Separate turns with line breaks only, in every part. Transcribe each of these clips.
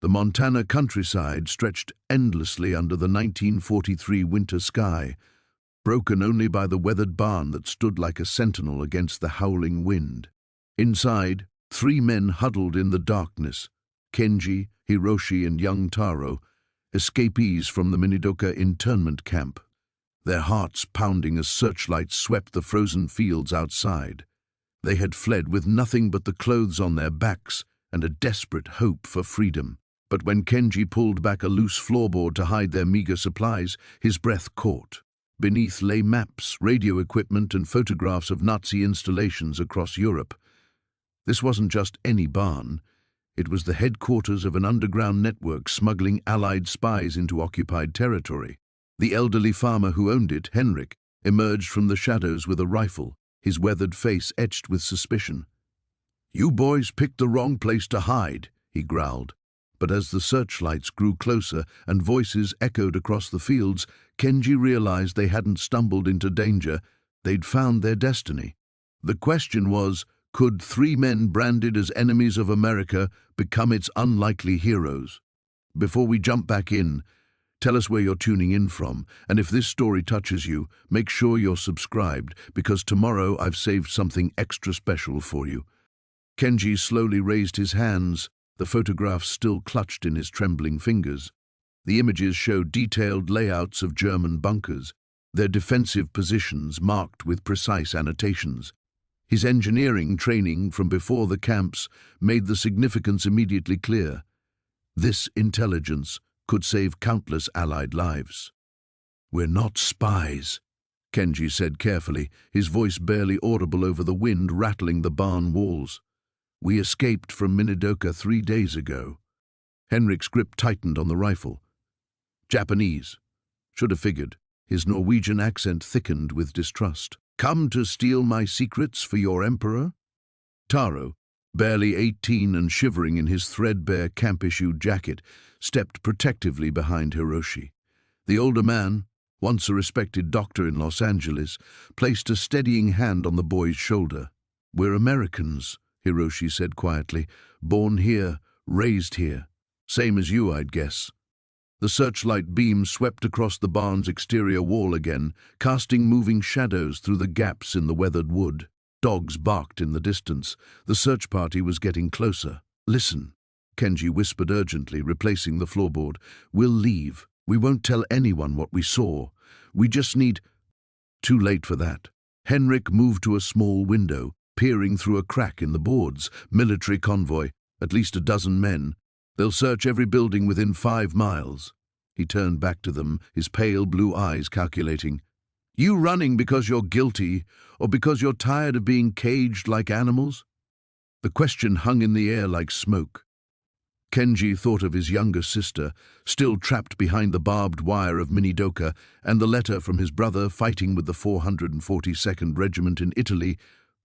The Montana countryside stretched endlessly under the 1943 winter sky, broken only by the weathered barn that stood like a sentinel against the howling wind. Inside, 3 men huddled in the darkness: Kenji, Hiroshi, and young Taro, escapees from the Minidoka internment camp, their hearts pounding as searchlights swept the frozen fields outside. They had fled with nothing but the clothes on their backs and a desperate hope for freedom. But when Kenji pulled back a loose floorboard to hide their meager supplies, his breath caught. Beneath lay maps, radio equipment, and photographs of Nazi installations across Europe. This wasn't just any barn. It was the headquarters of an underground network smuggling Allied spies into occupied territory. The elderly farmer who owned it, Henrik, emerged from the shadows with a rifle, his weathered face etched with suspicion. "You boys picked the wrong place to hide," he growled. But as the searchlights grew closer and voices echoed across the fields, Kenji realized they hadn't stumbled into danger, they'd found their destiny. The question was, could 3 men branded as enemies of America become its unlikely heroes? Before we jump back in, tell us where you're tuning in from, and if this story touches you, make sure you're subscribed, because tomorrow I've saved something extra special for you. Kenji slowly raised his hands, the photographs still clutched in his trembling fingers. The images showed detailed layouts of German bunkers, their defensive positions marked with precise annotations. His engineering training from before the camps made the significance immediately clear. This intelligence could save countless Allied lives. "We're not spies," Kenji said carefully, his voice barely audible over the wind rattling the barn walls. "We escaped from Minidoka 3 days ago." Henrik's grip tightened on the rifle. "Japanese. Should have figured." His Norwegian accent thickened with distrust. "Come to steal my secrets for your emperor?" Taro, barely 18 and shivering in his threadbare camp-issued jacket, stepped protectively behind Hiroshi. The older man, once a respected doctor in Los Angeles, placed a steadying hand on the boy's shoulder. "We're Americans," Hiroshi said quietly. "Born here, raised here. Same as you, I'd guess." The searchlight beam swept across the barn's exterior wall again, casting moving shadows through the gaps in the weathered wood. Dogs barked in the distance. The search party was getting closer. "Listen," Kenji whispered urgently, replacing the floorboard. "We'll leave. We won't tell anyone what we saw. We just need—" Too late for that. Henrik moved to a small window, peering through a crack in the boards. "Military convoy, at least a dozen men. They'll search every building within 5 miles. He turned back to them, his pale blue eyes calculating. "You running because you're guilty, or because you're tired of being caged like animals?" The question hung in the air like smoke. Kenji thought of his younger sister, still trapped behind the barbed wire of Minidoka, and the letter from his brother fighting with the 442nd Regiment in Italy,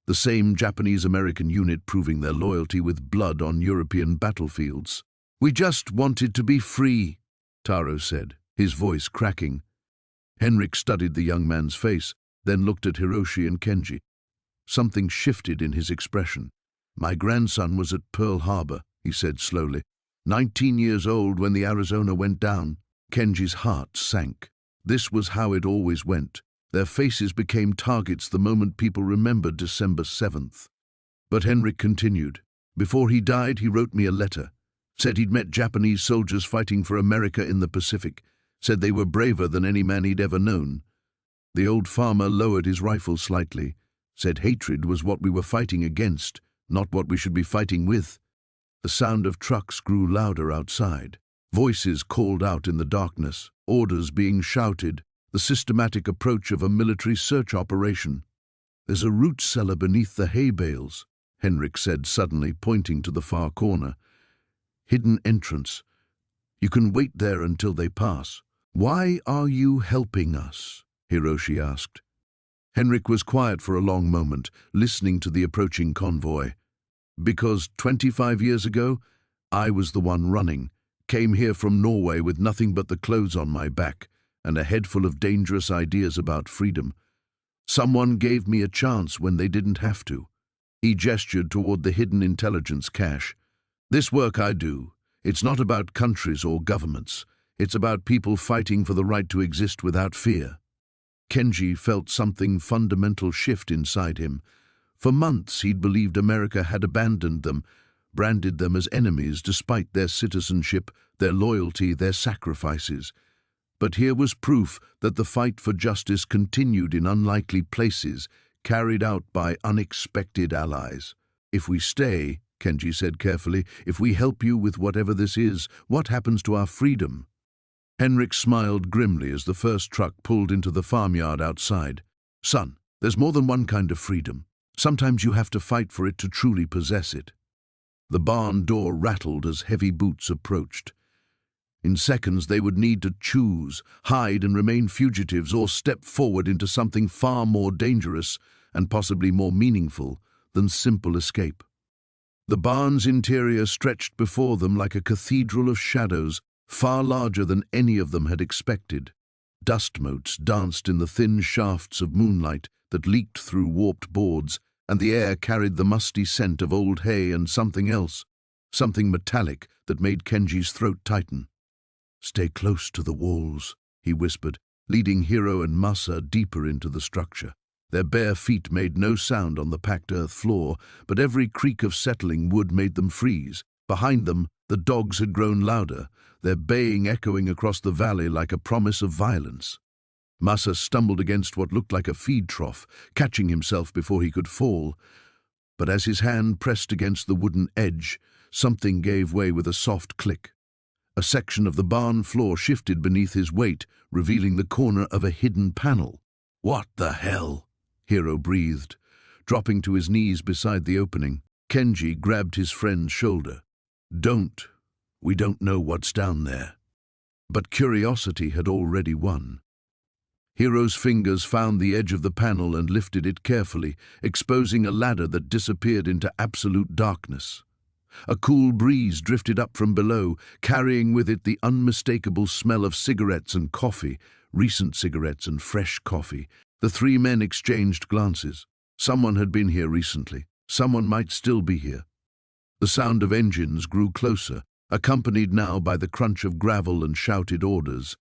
the same Japanese-American unit proving their loyalty with blood on European battlefields. "We just wanted to be free," Taro said, his voice cracking. Henrik studied the young man's face, then looked at Hiroshi and Kenji. Something shifted in his expression. "My grandson was at Pearl Harbor," he said slowly. 19 years old when the Arizona went down." Kenji's heart sank. This was how it always went. Their faces became targets the moment people remembered December 7th. But Henrik continued. "Before he died, he wrote me a letter. Said he'd met Japanese soldiers fighting for America in the Pacific. Said they were braver than any man he'd ever known." The old farmer lowered his rifle slightly. Said hatred was what we were fighting against, not what we should be fighting with. The sound of trucks grew louder outside. Voices called out in the darkness, orders being shouted, the systematic approach of a military search operation. "There's a root cellar beneath the hay bales," Henrik said suddenly, pointing to the far corner. "Hidden entrance. You can wait there until they pass." "Why are you helping us?" Hiroshi asked. Henrik was quiet for a long moment, listening to the approaching convoy. "Because 25 years ago, I was the one running, came here from Norway with nothing but the clothes on my back and a head full of dangerous ideas about freedom. Someone gave me a chance when they didn't have to." He gestured toward the hidden intelligence cache. "This work I do, It's not about countries or governments. It's about people fighting for the right to exist without fear. Kenji felt something fundamental shift inside him. For months he'd believed America had abandoned them, branded them as enemies despite their citizenship, their loyalty, their sacrifices. But here was proof that the fight for justice continued in unlikely places, carried out by unexpected allies. "If we stay," Kenji said carefully, "if we help you with whatever this is, what happens to our freedom?" Henrik smiled grimly as the first truck pulled into the farmyard outside. "Son, there's more than one kind of freedom. Sometimes you have to fight for it to truly possess it." The barn door rattled as heavy boots approached. In seconds they would need to choose, hide and remain fugitives, or step forward into something far more dangerous and possibly more meaningful than simple escape. The barn's interior stretched before them like a cathedral of shadows, far larger than any of them had expected. Dust motes danced in the thin shafts of moonlight that leaked through warped boards, and the air carried the musty scent of old hay and something else, something metallic that made Kenji's throat tighten. "Stay close to the walls," he whispered, leading Hiro and Masa deeper into the structure. Their bare feet made no sound on the packed earth floor, but every creak of settling wood made them freeze. Behind them, the dogs had grown louder, their baying echoing across the valley like a promise of violence. Masa stumbled against what looked like a feed trough, catching himself before he could fall. But as his hand pressed against the wooden edge, something gave way with a soft click. A section of the barn floor shifted beneath his weight, revealing the corner of a hidden panel. "What the hell?" Hiro breathed, dropping to his knees beside the opening. Kenji grabbed his friend's shoulder. "Don't. We don't know what's down there." But curiosity had already won. Hiro's fingers found the edge of the panel and lifted it carefully, exposing a ladder that disappeared into absolute darkness. A cool breeze drifted up from below, carrying with it the unmistakable smell of cigarettes and coffee, recent cigarettes and fresh coffee. The three men exchanged glances. Someone had been here recently. Someone might still be here. The sound of engines grew closer, accompanied now by the crunch of gravel and shouted orders.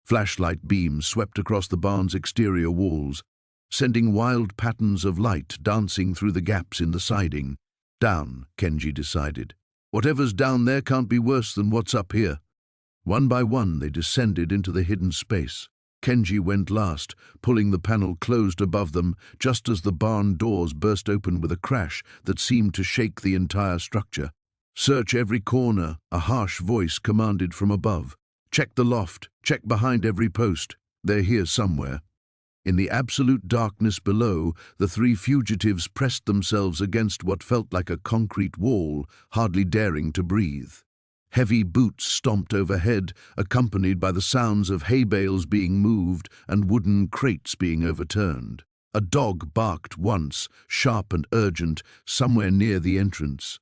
Flashlight beams swept across the barn's exterior walls, sending wild patterns of light dancing through the gaps in the siding. "Down," Kenji decided. "Whatever's down there can't be worse than what's up here." One by one they descended into the hidden space. Kenji went last, pulling the panel closed above them just as the barn doors burst open with a crash that seemed to shake the entire structure. "Search every corner," a harsh voice commanded from above. "Check the loft, check behind every post. They're here somewhere." In the absolute darkness below, the three fugitives pressed themselves against what felt like a concrete wall, hardly daring to breathe. Heavy boots stomped overhead, accompanied by the sounds of hay bales being moved and wooden crates being overturned. A dog barked once, sharp and urgent, somewhere near the entrance.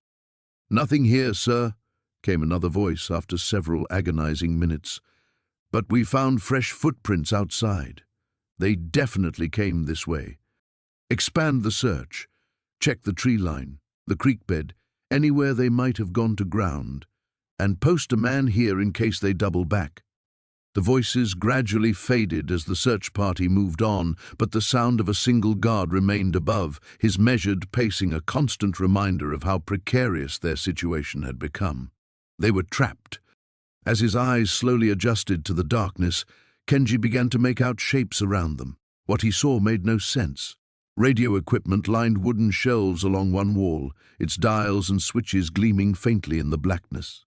"Nothing here, sir," came another voice after several agonizing minutes. "But we found fresh footprints outside. They definitely came this way. Expand the search. Check the tree line, the creek bed, anywhere they might have gone to ground. And post a man here in case they double back." The voices gradually faded as the search party moved on, but the sound of a single guard remained above, his measured pacing a constant reminder of how precarious their situation had become. They were trapped. As his eyes slowly adjusted to the darkness, Kenji began to make out shapes around them. What he saw made no sense. Radio equipment lined wooden shelves along one wall, its dials and switches gleaming faintly in the blackness.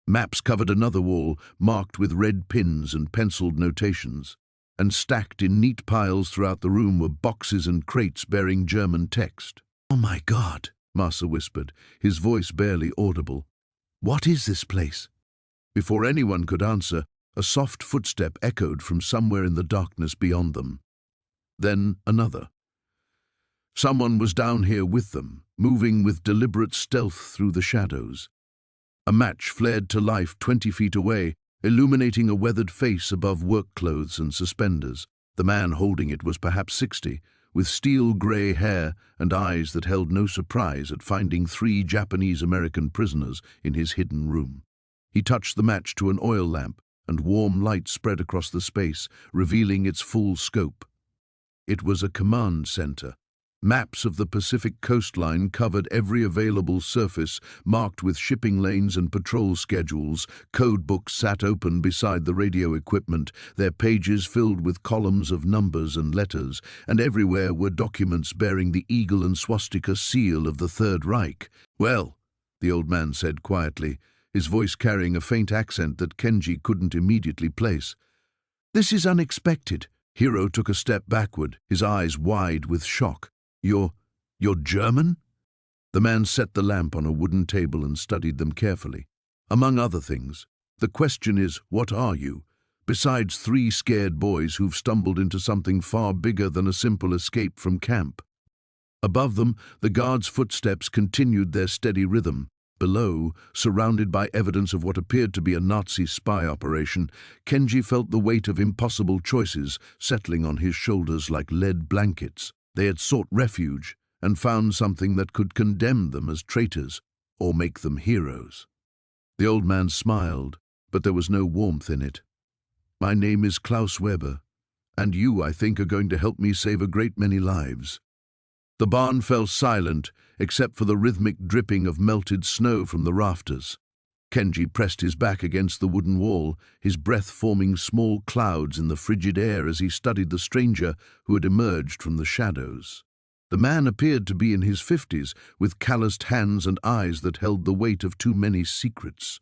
Maps covered another wall, marked with red pins and penciled notations, and stacked in neat piles throughout the room were boxes and crates bearing German text. "Oh my God," Masa whispered, his voice barely audible. "What is this place?" Before anyone could answer, a soft footstep echoed from somewhere in the darkness beyond them. Then another. Someone was down here with them, moving with deliberate stealth through the shadows. A match flared to life 20 feet away, illuminating a weathered face above work clothes and suspenders. The man holding it was perhaps 60, with steel-grey hair and eyes that held no surprise at finding 3 Japanese-American prisoners in his hidden room. He touched the match to an oil lamp, and warm light spread across the space, revealing its full scope. It was a command center. Maps of the Pacific coastline covered every available surface, marked with shipping lanes and patrol schedules. Code books sat open beside the radio equipment, their pages filled with columns of numbers and letters, and everywhere were documents bearing the eagle and swastika seal of the Third Reich. "Well," the old man said quietly, his voice carrying a faint accent that Kenji couldn't immediately place. "This is unexpected." Hiro took a step backward, his eyes wide with shock. You're German?" The man set the lamp on a wooden table and studied them carefully. "Among other things, the question is, what are you? Besides 3 scared boys who've stumbled into something far bigger than a simple escape from camp." Above them, the guards' footsteps continued their steady rhythm. Below, surrounded by evidence of what appeared to be a Nazi spy operation, Kenji felt the weight of impossible choices settling on his shoulders like lead blankets. They had sought refuge and found something that could condemn them as traitors or make them heroes. The old man smiled, but there was no warmth in it. "My name is Klaus Weber, and you, I think, are going to help me save a great many lives." The barn fell silent, except for the rhythmic dripping of melted snow from the rafters. Kenji pressed his back against the wooden wall, his breath forming small clouds in the frigid air as he studied the stranger who had emerged from the shadows. The man appeared to be in his 50s, with calloused hands and eyes that held the weight of too many secrets.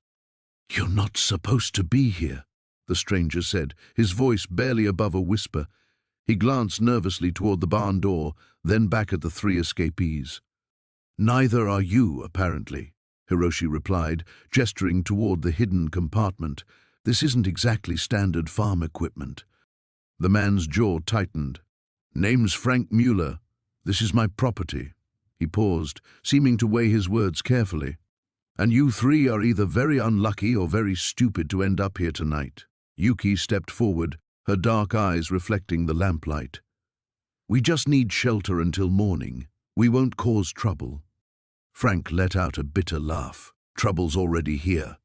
"You're not supposed to be here," the stranger said, his voice barely above a whisper. He glanced nervously toward the barn door, then back at the 3 escapees. "Neither are you, apparently," Hiroshi replied, gesturing toward the hidden compartment. "This isn't exactly standard farm equipment." The man's jaw tightened. "Name's Frank Mueller. This is my property." He paused, seeming to weigh his words carefully. "And you 3 are either very unlucky or very stupid to end up here tonight." Yuki stepped forward, her dark eyes reflecting the lamplight. "We just need shelter until morning. We won't cause trouble." Frank let out a bitter laugh. "Trouble's already here."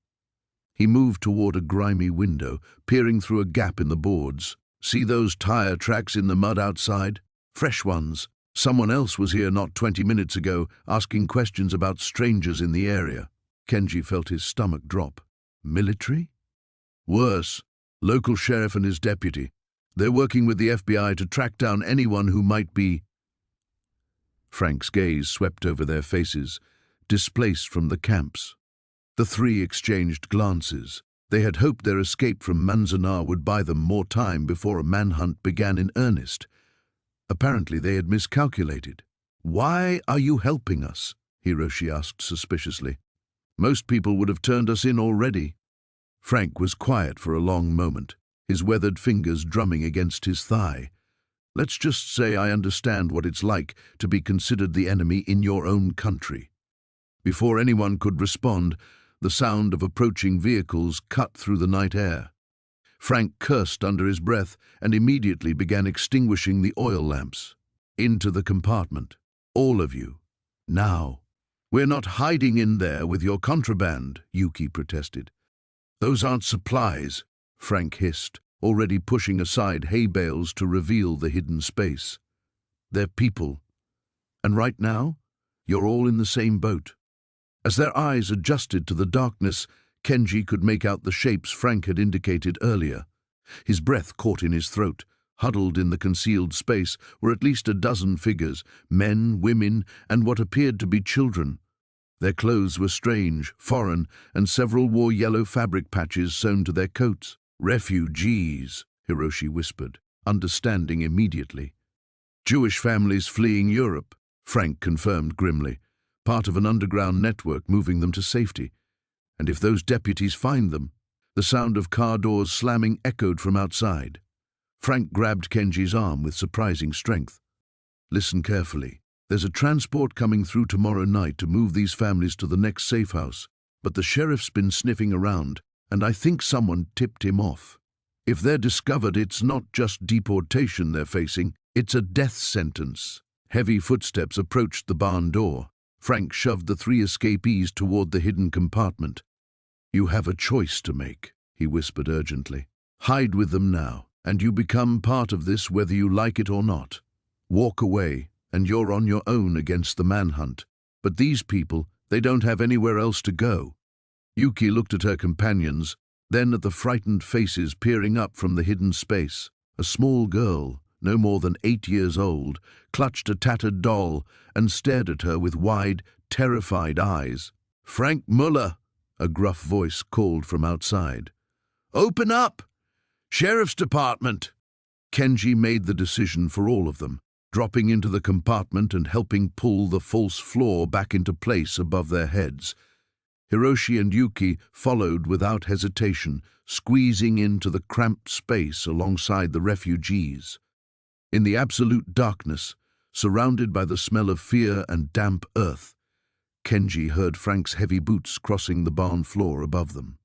He moved toward a grimy window, peering through a gap in the boards. "See those tire tracks in the mud outside? Fresh ones. Someone else was here not 20 minutes ago, asking questions about strangers in the area." Kenji felt his stomach drop. "Military?" "Worse. Local sheriff and his deputy. They're working with the FBI to track down anyone who might be—" Frank's gaze swept over their faces, displaced from the camps. The 3 exchanged glances. They had hoped their escape from Manzanar would buy them more time before a manhunt began in earnest. Apparently they had miscalculated. "Why are you helping us?" Hiroshi asked suspiciously. "Most people would have turned us in already." Frank was quiet for a long moment, his weathered fingers drumming against his thigh. "Let's just say I understand what it's like to be considered the enemy in your own country." Before anyone could respond, the sound of approaching vehicles cut through the night air. Frank cursed under his breath and immediately began extinguishing the oil lamps. "Into the compartment. All of you. Now." "We're not hiding in there with your contraband," Yuki protested. "Those aren't supplies," Frank hissed, already pushing aside hay bales to reveal the hidden space. "They're people. And right now, you're all in the same boat." As their eyes adjusted to the darkness, Kenji could make out the shapes Frank had indicated earlier. His breath caught in his throat. Huddled in the concealed space were at least a dozen figures, men, women, and what appeared to be children. Their clothes were strange, foreign, and several wore yellow fabric patches sewn to their coats. "Refugees," Hiroshi whispered, understanding immediately. "Jewish families fleeing Europe," Frank confirmed grimly. "Part of an underground network moving them to safety. And if those deputies find them—" The sound of car doors slamming echoed from outside. Frank grabbed Kenji's arm with surprising strength. "Listen carefully. There's a transport coming through tomorrow night to move these families to the next safe house, but the sheriff's been sniffing around, and I think someone tipped him off. If they're discovered, it's not just deportation they're facing, it's a death sentence." Heavy footsteps approached the barn door. Frank shoved the 3 escapees toward the hidden compartment. You have a choice to make, he whispered urgently. Hide with them now, and you become part of this whether you like it or not. Walk away, and you're on your own against the manhunt. But these people, they don't have anywhere else to go. Yuki looked at her companions, then at the frightened faces peering up from the hidden space. A small girl, no more than 8 years old, clutched a tattered doll and stared at her with wide, terrified eyes. "Frank Muller," a gruff voice called from outside. "Open up! Sheriff's Department!" Kenji made the decision for all of them, dropping into the compartment and helping pull the false floor back into place above their heads. Hiroshi and Yuki followed without hesitation, squeezing into the cramped space alongside the refugees. In the absolute darkness, surrounded by the smell of fear and damp earth, Kenji heard Frank's heavy boots crossing the barn floor above them.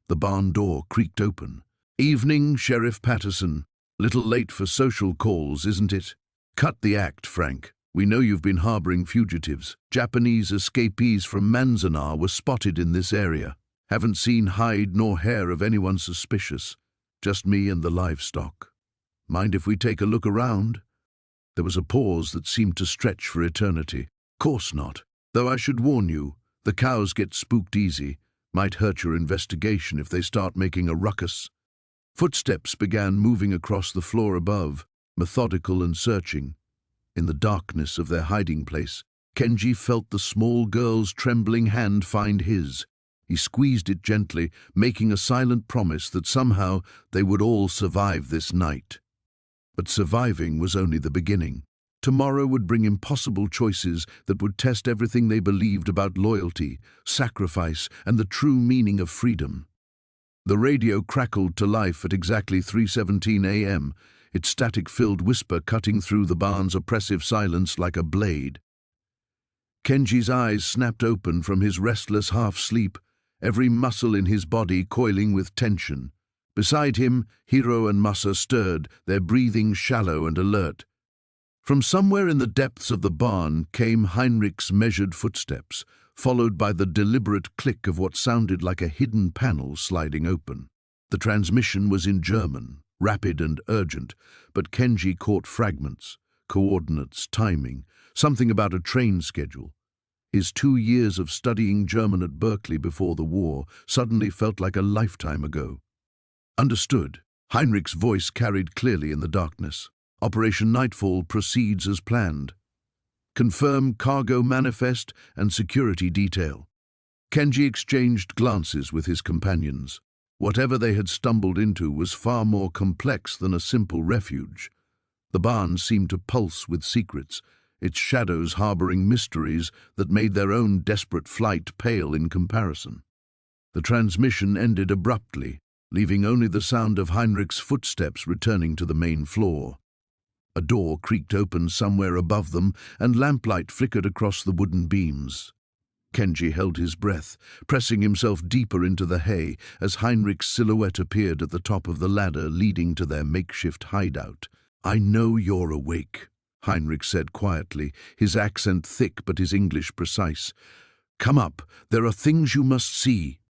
The barn door creaked open. "Evening, Sheriff Patterson. Little late for social calls, isn't it?" "Cut the act, Frank. We know you've been harboring fugitives. Japanese escapees from Manzanar were spotted in this area. Haven't seen hide nor hair of anyone suspicious. Just me and the livestock. Mind if we take a look around?" There was a pause that seemed to stretch for eternity. "Course not. Though I should warn you, the cows get spooked easy. Might hurt your investigation if they start making a ruckus." Footsteps began moving across the floor above, methodical and searching. In the darkness of their hiding place, Kenji felt the small girl's trembling hand find his. He squeezed it gently, making a silent promise that somehow they would all survive this night. But surviving was only the beginning. Tomorrow would bring impossible choices that would test everything they believed about loyalty, sacrifice, and the true meaning of freedom. The radio crackled to life at exactly 3:17 a.m., its static-filled whisper cutting through the barn's oppressive silence like a blade. Kenji's eyes snapped open from his restless half-sleep, every muscle in his body coiling with tension. Beside him, Hiro and Masa stirred, their breathing shallow and alert. From somewhere in the depths of the barn came Henrik's measured footsteps, followed by the deliberate click of what sounded like a hidden panel sliding open. The transmission was in German, rapid and urgent, but Kenji caught fragments, coordinates, timing, something about a train schedule. His 2 years of studying German at Berkeley before the war suddenly felt like a lifetime ago. "Understood." Heinrich's voice carried clearly in the darkness. "Operation Nightfall proceeds as planned. Confirm cargo manifest and security detail." Kenji exchanged glances with his companions. Whatever they had stumbled into was far more complex than a simple refuge. The barn seemed to pulse with secrets, its shadows harboring mysteries that made their own desperate flight pale in comparison. The transmission ended abruptly, leaving only the sound of Heinrich's footsteps returning to the main floor. A door creaked open somewhere above them, and lamplight flickered across the wooden beams. Kenji held his breath, pressing himself deeper into the hay as Heinrich's silhouette appeared at the top of the ladder leading to their makeshift hideout. "I know you're awake," Heinrich said quietly, his accent thick but his English precise. "Come up, there are things you must see."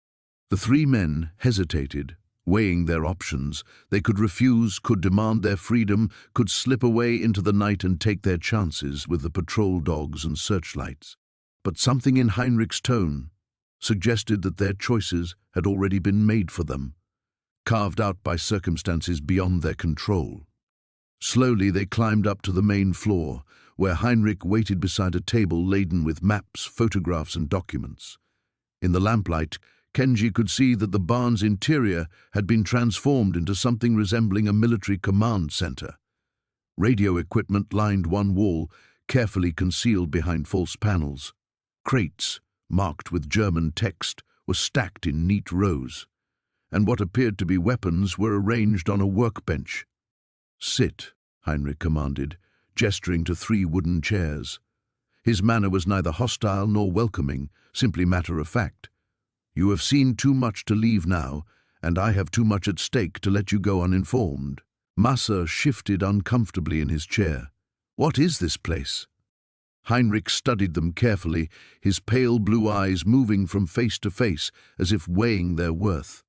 The 3 men hesitated, weighing their options. They could refuse, could demand their freedom, could slip away into the night and take their chances with the patrol dogs and searchlights. But something in Heinrich's tone suggested that their choices had already been made for them, carved out by circumstances beyond their control. Slowly they climbed up to the main floor, where Heinrich waited beside a table laden with maps, photographs, and documents. In the lamplight, Kenji could see that the barn's interior had been transformed into something resembling a military command center. Radio equipment lined one wall, carefully concealed behind false panels. Crates, marked with German text, were stacked in neat rows, and what appeared to be weapons were arranged on a workbench. "Sit," Heinrich commanded, gesturing to 3 wooden chairs. His manner was neither hostile nor welcoming, simply matter-of-fact. "You have seen too much to leave now, and I have too much at stake to let you go uninformed." Masa shifted uncomfortably in his chair. "What is this place?" Henrik studied them carefully, his pale blue eyes moving from face to face as if weighing their worth.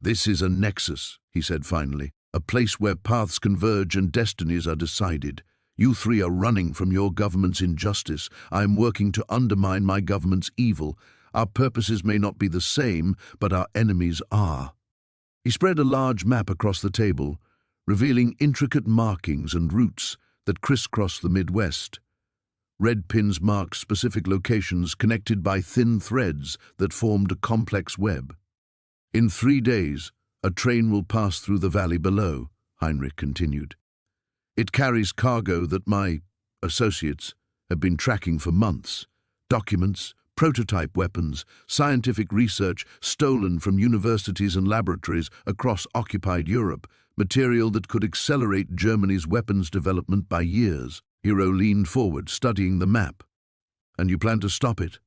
"This is a nexus," he said finally, "a place where paths converge and destinies are decided. You three are running from your government's injustice. I am working to undermine my government's evil. Our purposes may not be the same, but our enemies are." He spread a large map across the table, revealing intricate markings and routes that crisscross the Midwest. Red pins marked specific locations connected by thin threads that formed a complex web. "In 3 days, a train will pass through the valley below," Henrik continued. "It carries cargo that my associates have been tracking for months. Documents, prototype weapons, scientific research stolen from universities and laboratories across occupied Europe, material that could accelerate Germany's weapons development by years." Hero leaned forward, studying the map. "And you plan to stop it?"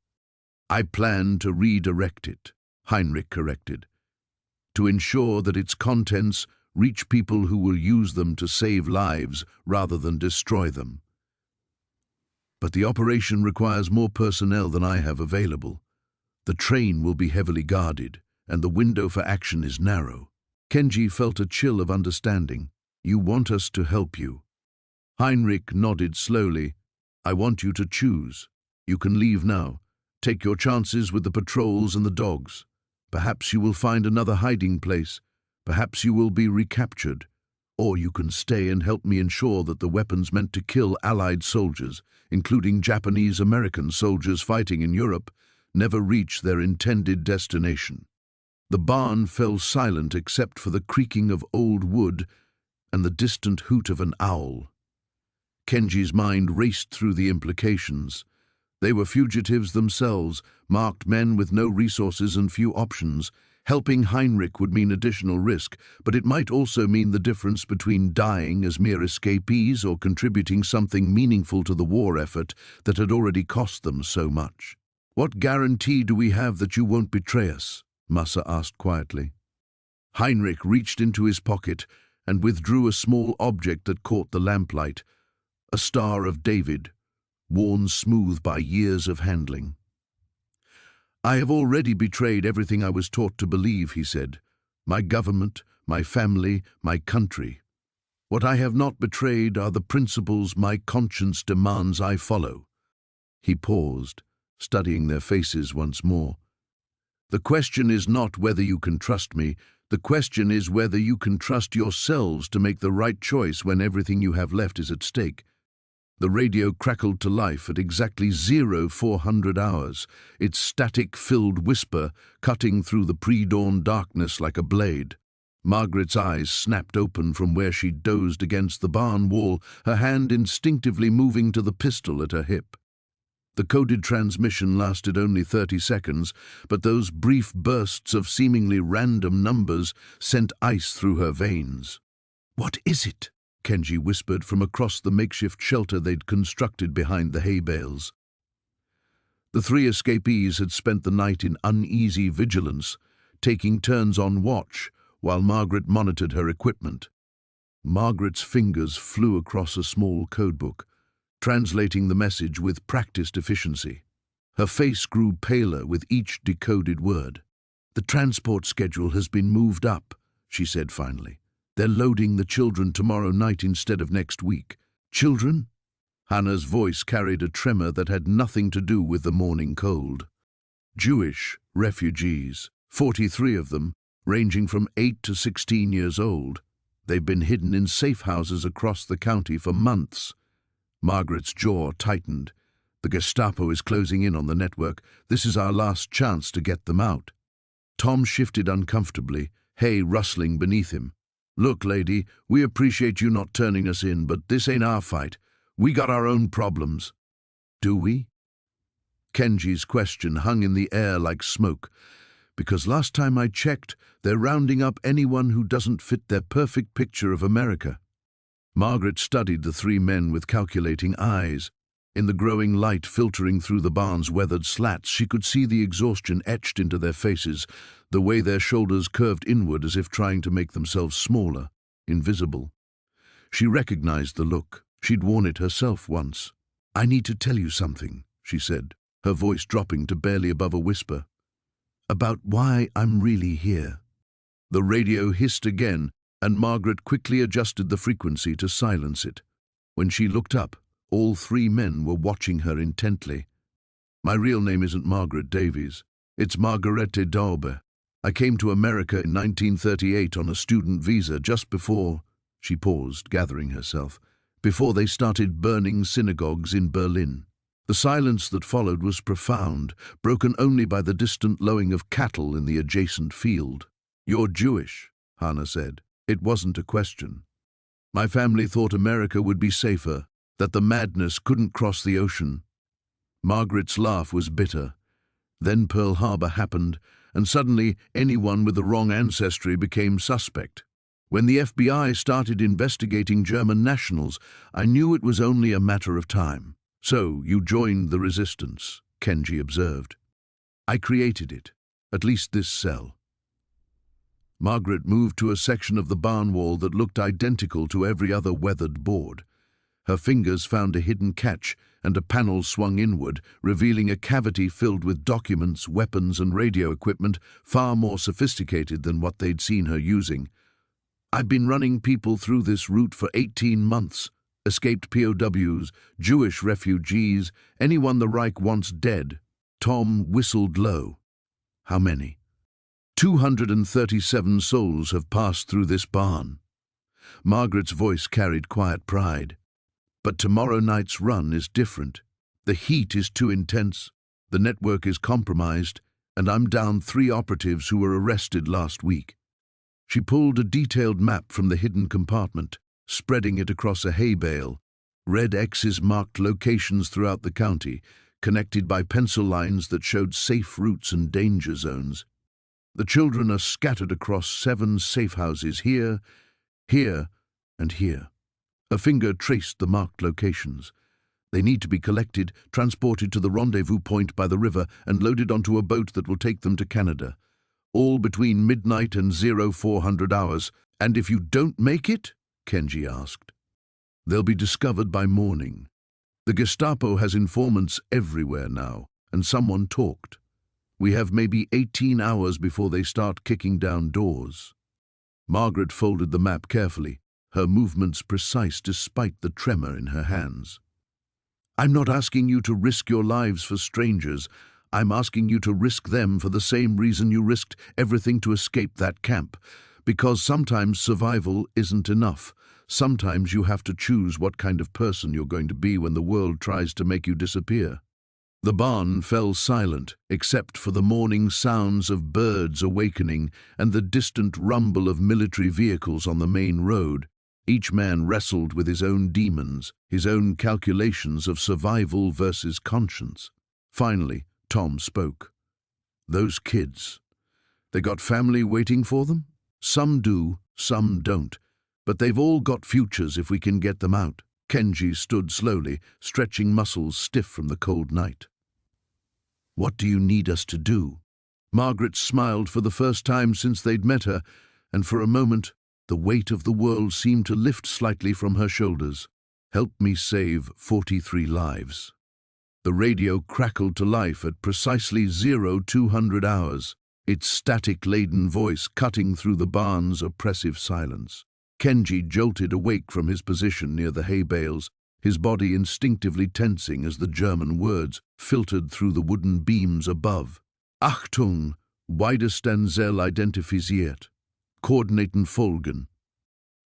"I plan to redirect it," Henrik corrected, "to ensure that its contents reach people who will use them to save lives rather than destroy them. But the operation requires more personnel than I have available. The train will be heavily guarded, and the window for action is narrow." Kenji felt a chill of understanding. "You want us to help you." Henrik nodded slowly. "I want you to choose. You can leave now. Take your chances with the patrols and the dogs. Perhaps you will find another hiding place. Perhaps you will be recaptured. Or you can stay and help me ensure that the weapons meant to kill Allied soldiers, including Japanese-American soldiers fighting in Europe, never reach their intended destination." The barn fell silent except for the creaking of old wood and the distant hoot of an owl. Kenji's mind raced through the implications. They were fugitives themselves, marked men with no resources and few options. Helping Henrik would mean additional risk, but it might also mean the difference between dying as mere escapees or contributing something meaningful to the war effort that had already cost them so much. "What guarantee do we have that you won't betray us?" Massa asked quietly. Henrik reached into his pocket and withdrew a small object that caught the lamplight, a Star of David, worn smooth by years of handling. "I have already betrayed everything I was taught to believe," he said. "My government, my family, my country. What I have not betrayed are the principles my conscience demands I follow." He paused, studying their faces once more. "The question is not whether you can trust me. The question is whether you can trust yourselves to make the right choice when everything you have left is at stake." The radio crackled to life at exactly 0400 hours, its static-filled whisper cutting through the pre-dawn darkness like a blade. Margaret's eyes snapped open from where she dozed against the barn wall, her hand instinctively moving to the pistol at her hip. The coded transmission lasted only 30 seconds, but those brief bursts of seemingly random numbers sent ice through her veins. "What is it?" Kenji whispered from across the makeshift shelter they'd constructed behind the hay bales. The 3 escapees had spent the night in uneasy vigilance, taking turns on watch while Margaret monitored her equipment. Margaret's fingers flew across a small codebook, translating the message with practiced efficiency. Her face grew paler with each decoded word. "The transport schedule has been moved up," she said finally. "They're loading the children tomorrow night instead of next week." "Children?" Hannah's voice carried a tremor that had nothing to do with the morning cold. "Jewish refugees, 43 of them, ranging from 8 to 16 years old. They've been hidden in safe houses across the county for months." Margaret's jaw tightened. "The Gestapo is closing in on the network. This is our last chance to get them out." Tom shifted uncomfortably, hay rustling beneath him. "Look, lady, we appreciate you not turning us in, but this ain't our fight. We got our own problems." "Do we?" Kenji's question hung in the air like smoke. "Because last time I checked, they're rounding up anyone who doesn't fit their perfect picture of America." Margaret studied the 3 men with calculating eyes. In the growing light filtering through the barn's weathered slats, she could see the exhaustion etched into their faces, the way their shoulders curved inward as if trying to make themselves smaller, invisible. She recognized the look. She'd worn it herself once. "I need to tell you something," she said, her voice dropping to barely above a whisper. "About why I'm really here." The radio hissed again, and Margaret quickly adjusted the frequency to silence it. When she looked up, all three men were watching her intently. "My real name isn't Margaret Davies. It's Margarete Daube. I came to America in 1938 on a student visa just before," she paused, gathering herself, "before they started burning synagogues in Berlin." The silence that followed was profound, broken only by the distant lowing of cattle in the adjacent field. "You're Jewish," Hannah said. It wasn't a question. "My family thought America would be safer, that the madness couldn't cross the ocean." Margaret's laugh was bitter. Then Pearl Harbor happened, and suddenly anyone with the wrong ancestry became suspect. When the FBI started investigating German nationals, I knew it was only a matter of time. "So you joined the resistance," Kenji observed. "I created it, at least this cell." Margaret moved to a section of the barn wall that looked identical to every other weathered board. Her fingers found a hidden catch, and a panel swung inward, revealing a cavity filled with documents, weapons, and radio equipment far more sophisticated than what they'd seen her using. "I've been running people through this route for 18 months. Escaped POWs, Jewish refugees, anyone the Reich wants dead." Tom whistled low. "How many?" 237 souls have passed through this barn." Margaret's voice carried quiet pride. "But tomorrow night's run is different. The heat is too intense, the network is compromised, and I'm down 3 operatives who were arrested last week." She pulled a detailed map from the hidden compartment, spreading it across a hay bale. Red X's marked locations throughout the county, connected by pencil lines that showed safe routes and danger zones. "The children are scattered across 7 safe houses here, here, and here." A finger traced the marked locations. "They need to be collected, transported to the rendezvous point by the river, and loaded onto a boat that will take them to Canada. All between midnight and 0400 hours. And if you don't make it?" Kenji asked. "They'll be discovered by morning. The Gestapo has informants everywhere now, and someone talked. We have maybe 18 hours before they start kicking down doors." Margaret folded the map carefully, her movements precise despite the tremor in her hands. "I'm not asking you to risk your lives for strangers. I'm asking you to risk them for the same reason you risked everything to escape that camp. Because sometimes survival isn't enough. Sometimes you have to choose what kind of person you're going to be when the world tries to make you disappear." The barn fell silent, except for the morning sounds of birds awakening and the distant rumble of military vehicles on the main road. Each man wrestled with his own demons, his own calculations of survival versus conscience. Finally, Tom spoke. "Those kids, they got family waiting for them? Some do, some don't, but they've all got futures if we can get them out." Kenji stood slowly, stretching muscles stiff from the cold night. "What do you need us to do?" Margaret smiled for the first time since they'd met her, and for a moment the weight of the world seemed to lift slightly from her shoulders. "Help me save 43 lives." The radio crackled to life at precisely 0200 hours, its static-laden voice cutting through the barn's oppressive silence. Kenji jolted awake from his position near the hay bales, his body instinctively tensing as the German words filtered through the wooden beams above. "Achtung, Widerstandscell identifiziert. Koordinaten folgen."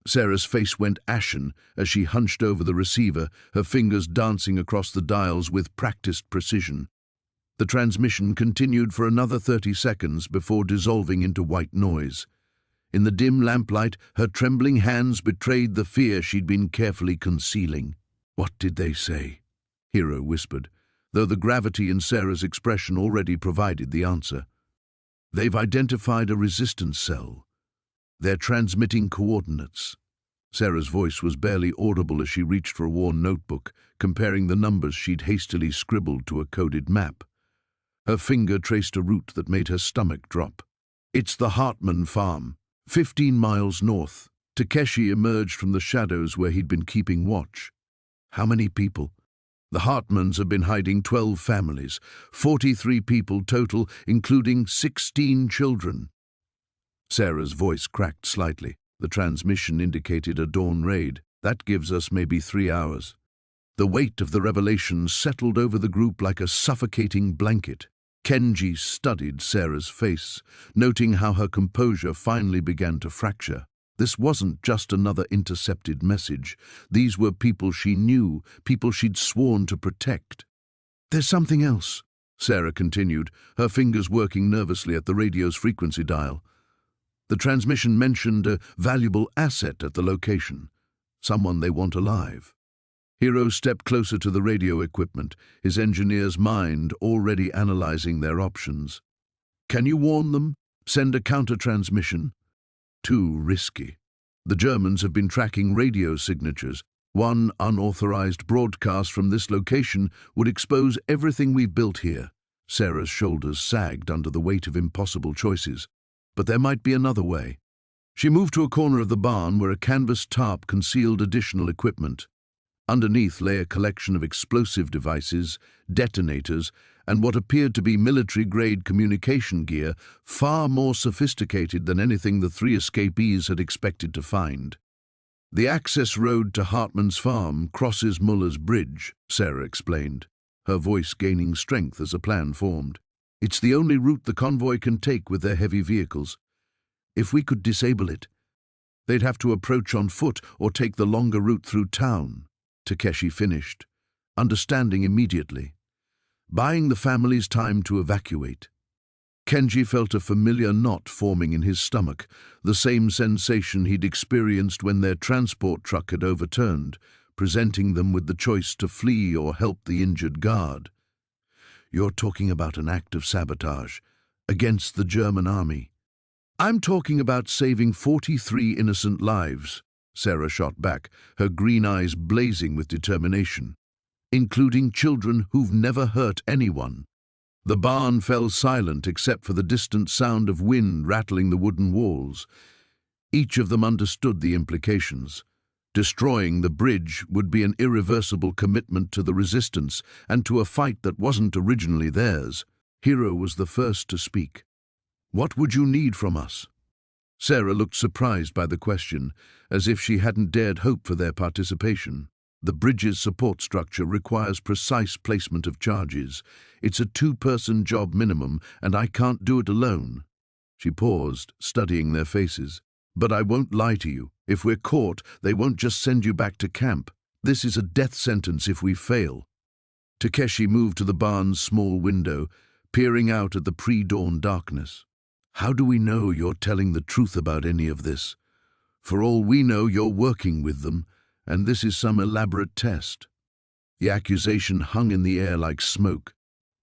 Sarah's face went ashen as she hunched over the receiver, her fingers dancing across the dials with practiced precision. The transmission continued for another 30 seconds before dissolving into white noise. In the dim lamplight, her trembling hands betrayed the fear she'd been carefully concealing. "What did they say?" Hero whispered, though the gravity in Sarah's expression already provided the answer. "They've identified a resistance cell. They're transmitting coordinates." Sarah's voice was barely audible as she reached for a worn notebook, comparing the numbers she'd hastily scribbled to a coded map. Her finger traced a route that made her stomach drop. "It's the Hartman farm, 15 miles north." Takeshi emerged from the shadows where he'd been keeping watch. "How many people?" The Hartmans have been hiding 12 families, 43 people total, including 16 children. Sarah's voice cracked slightly. The transmission indicated a dawn raid. That gives us maybe 3 hours. The weight of the revelation settled over the group like a suffocating blanket. Kenji studied Sarah's face, noting how her composure finally began to fracture. This wasn't just another intercepted message. These were people she knew, people she'd sworn to protect. "There's something else," Sarah continued, her fingers working nervously at the radio's frequency dial. The transmission mentioned a valuable asset at the location, someone they want alive. Hiro stepped closer to the radio equipment, his engineer's mind already analyzing their options. "Can you warn them? Send a counter-transmission?" Too risky. The Germans have been tracking radio signatures. One unauthorized broadcast from this location would expose everything we've built here. Sarah's shoulders sagged under the weight of impossible choices. But there might be another way. She moved to a corner of the barn where a canvas tarp concealed additional equipment. Underneath lay a collection of explosive devices, detonators, and what appeared to be military-grade communication gear, far more sophisticated than anything the three escapees had expected to find. "The access road to Hartman's farm crosses Muller's Bridge," Sarah explained, her voice gaining strength as a plan formed. "It's the only route the convoy can take with their heavy vehicles. If we could disable it, they'd have to approach on foot or take the longer route through town," Takeshi finished, understanding immediately. Buying the families time to evacuate. Kenji felt a familiar knot forming in his stomach, the same sensation he'd experienced when their transport truck had overturned, presenting them with the choice to flee or help the injured guard. "You're talking about an act of sabotage against the German army." "I'm talking about saving 43 innocent lives," Sarah shot back, her green eyes blazing with determination, "including children who've never hurt anyone." The barn fell silent except for the distant sound of wind rattling the wooden walls. Each of them understood the implications. Destroying the bridge would be an irreversible commitment to the resistance and to a fight that wasn't originally theirs. Hiro was the first to speak. "What would you need from us?" Sarah looked surprised by the question, as if she hadn't dared hope for their participation. "The bridge's support structure requires precise placement of charges. It's a 2-person job minimum, and I can't do it alone." She paused, studying their faces. "But I won't lie to you. If we're caught, they won't just send you back to camp. This is a death sentence if we fail." Takeshi moved to the barn's small window, peering out at the pre-dawn darkness. "How do we know you're telling the truth about any of this? For all we know, you're working with them, and this is some elaborate test." The accusation hung in the air like smoke.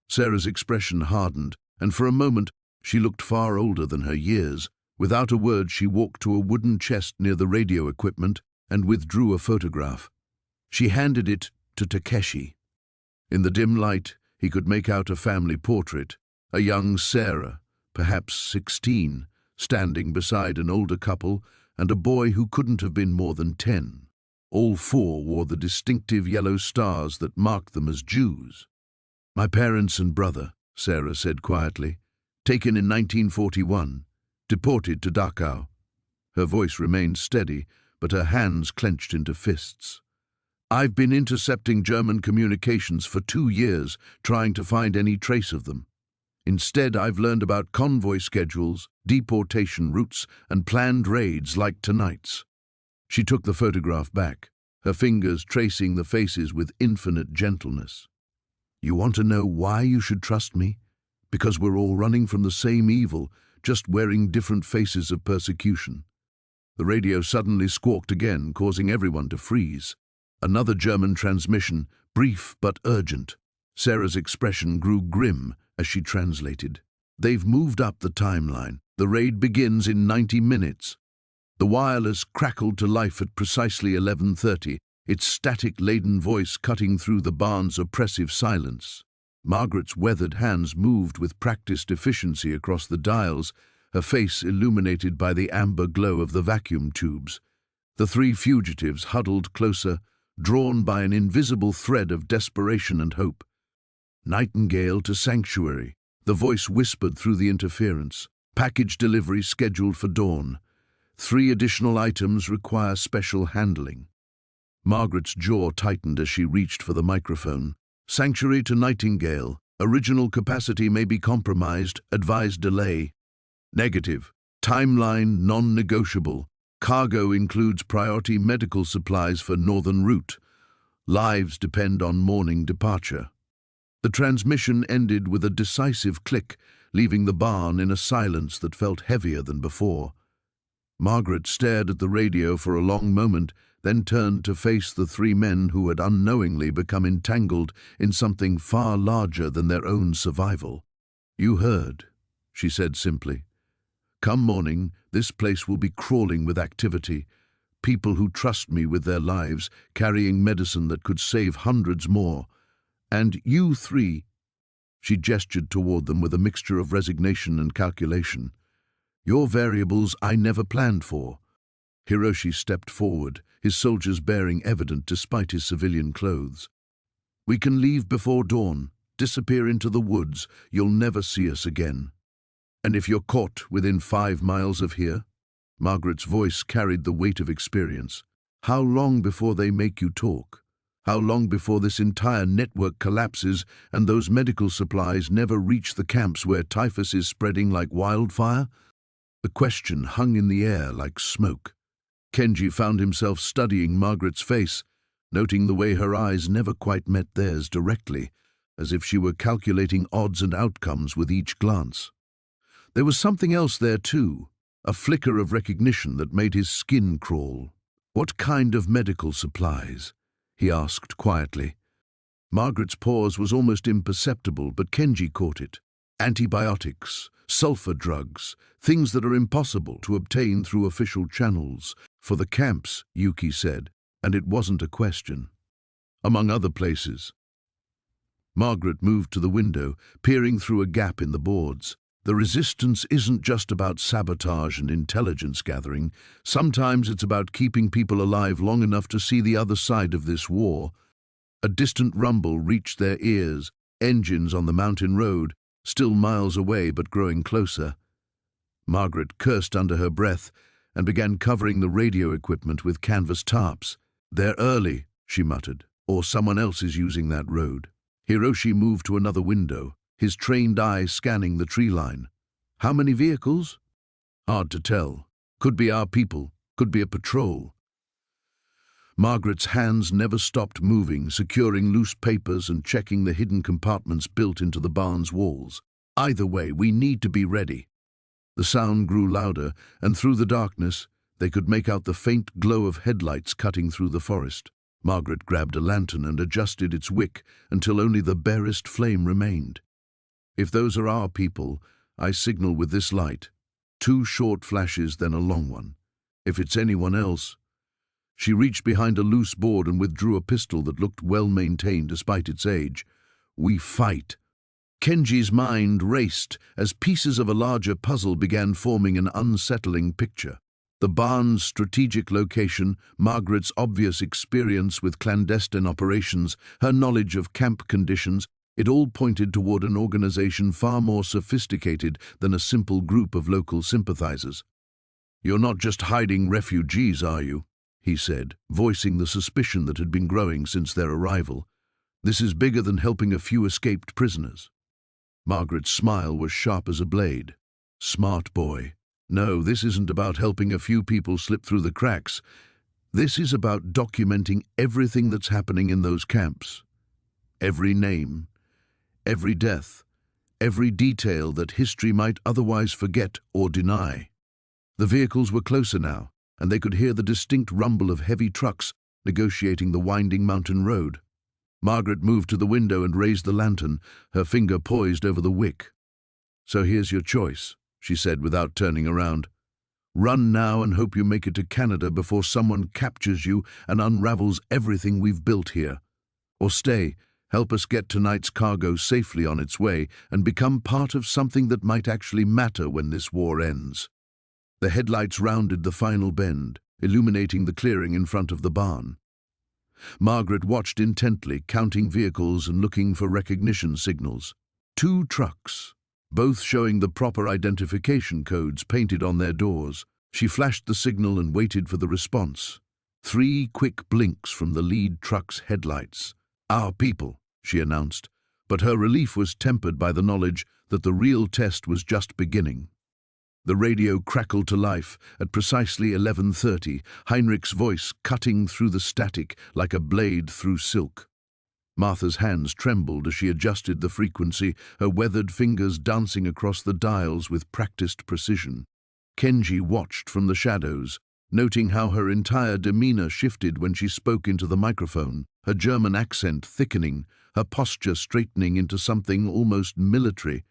Sarah's expression hardened, and for a moment she looked far older than her years. Without a word, she walked to a wooden chest near the radio equipment and withdrew a photograph. She handed it to Takeshi. In the dim light, he could make out a family portrait, a young Sarah, perhaps 16, standing beside an older couple and a boy who couldn't have been more than 10. All four wore the distinctive yellow stars that marked them as Jews. "My parents and brother," Sarah said quietly, "taken in 1941, deported to Dachau." Her voice remained steady, but her hands clenched into fists. "I've been intercepting German communications for 2 years, trying to find any trace of them. Instead, I've learned about convoy schedules, deportation routes, and planned raids like tonight's." She took the photograph back, her fingers tracing the faces with infinite gentleness. "You want to know why you should trust me? Because we're all running from the same evil, just wearing different faces of persecution." The radio suddenly squawked again, causing everyone to freeze. Another German transmission, brief but urgent. Sarah's expression grew grim as she translated. "They've moved up the timeline. The raid begins in 90 minutes. The wireless crackled to life at precisely 11:30, its static-laden voice cutting through the barn's oppressive silence. Margaret's weathered hands moved with practiced efficiency across the dials, her face illuminated by the amber glow of the vacuum tubes. The three fugitives huddled closer, drawn by an invisible thread of desperation and hope. "Nightingale to Sanctuary," the voice whispered through the interference. "Package delivery scheduled for dawn. 3 additional items require special handling." Margaret's jaw tightened as she reached for the microphone. "Sanctuary to Nightingale. Original capacity may be compromised. Advise delay." "Negative. Timeline non-negotiable. Cargo includes priority medical supplies for northern route. Lives depend on morning departure." The transmission ended with a decisive click, leaving the barn in a silence that felt heavier than before. Margaret stared at the radio for a long moment, then turned to face the 3 men who had unknowingly become entangled in something far larger than their own survival. "You heard," she said simply. "Come morning, this place will be crawling with activity. People who trust me with their lives, carrying medicine that could save hundreds more. And you 3, she gestured toward them with a mixture of resignation and calculation. "You're variables I never planned for." Hiroshi stepped forward, his soldiers bearing evidence despite his civilian clothes. "We can leave before dawn, disappear into the woods. You'll never see us again. And if you're caught within 5 miles of here?" Margaret's voice carried the weight of experience. "How long before they make you talk? How long before this entire network collapses and those medical supplies never reach the camps where typhus is spreading like wildfire?" The question hung in the air like smoke. Kenji found himself studying Margaret's face, noting the way her eyes never quite met theirs directly, as if she were calculating odds and outcomes with each glance. There was something else there too, a flicker of recognition that made his skin crawl. "What kind of medical supplies?" he asked quietly. Margaret's pause was almost imperceptible, but Kenji caught it. "Antibiotics, sulfur drugs, things that are impossible to obtain through official channels. For the camps," Yuki said, and it wasn't a question. "Among other places." Margaret moved to the window, peering through a gap in the boards. "The resistance isn't just about sabotage and intelligence gathering. Sometimes it's about keeping people alive long enough to see the other side of this war." A distant rumble reached their ears, engines on the mountain road, still miles away but growing closer. Margaret cursed under her breath and began covering the radio equipment with canvas tarps. "They're early," she muttered, "or someone else is using that road." Hiroshi moved to another window, his trained eye scanning the tree line. "How many vehicles?" "Hard to tell. Could be our people, could be a patrol." Margaret's hands never stopped moving, securing loose papers and checking the hidden compartments built into the barn's walls. "Either way, we need to be ready." The sound grew louder, and through the darkness, they could make out the faint glow of headlights cutting through the forest. Margaret grabbed a lantern and adjusted its wick until only the barest flame remained. "If those are our people, I signal with this light. 2 short flashes, then a long one. If it's anyone else—" She reached behind a loose board and withdrew a pistol that looked well-maintained despite its age. "We fight." Kenji's mind raced as pieces of a larger puzzle began forming an unsettling picture. The barn's strategic location, Margaret's obvious experience with clandestine operations, her knowledge of camp conditions, it all pointed toward an organization far more sophisticated than a simple group of local sympathizers. "You're not just hiding refugees, are you?" he said, voicing the suspicion that had been growing since their arrival. "This is bigger than helping a few escaped prisoners." Margaret's smile was sharp as a blade. "Smart boy. No, this isn't about helping a few people slip through the cracks. This is about documenting everything that's happening in those camps. Every name, every death, every detail that history might otherwise forget or deny." The vehicles were closer now, and they could hear the distinct rumble of heavy trucks negotiating the winding mountain road. Margaret moved to the window and raised the lantern, her finger poised over the wick. "So here's your choice," she said without turning around. "Run now and hope you make it to Canada before someone captures you and unravels everything we've built here. Or stay, help us get tonight's cargo safely on its way and become part of something that might actually matter when this war ends." The headlights rounded the final bend, illuminating the clearing in front of the barn. Margaret watched intently, counting vehicles and looking for recognition signals. 2 trucks, both showing the proper identification codes painted on their doors. She flashed the signal and waited for the response. 3 quick blinks from the lead truck's headlights. "Our people," she announced, but her relief was tempered by the knowledge that the real test was just beginning. The radio crackled to life at precisely 11:30, Henrik's voice cutting through the static like a blade through silk. Martha's hands trembled as she adjusted the frequency, her weathered fingers dancing across the dials with practiced precision. Kenji watched from the shadows, noting how her entire demeanor shifted when she spoke into the microphone, her German accent thickening, her posture straightening into something almost military.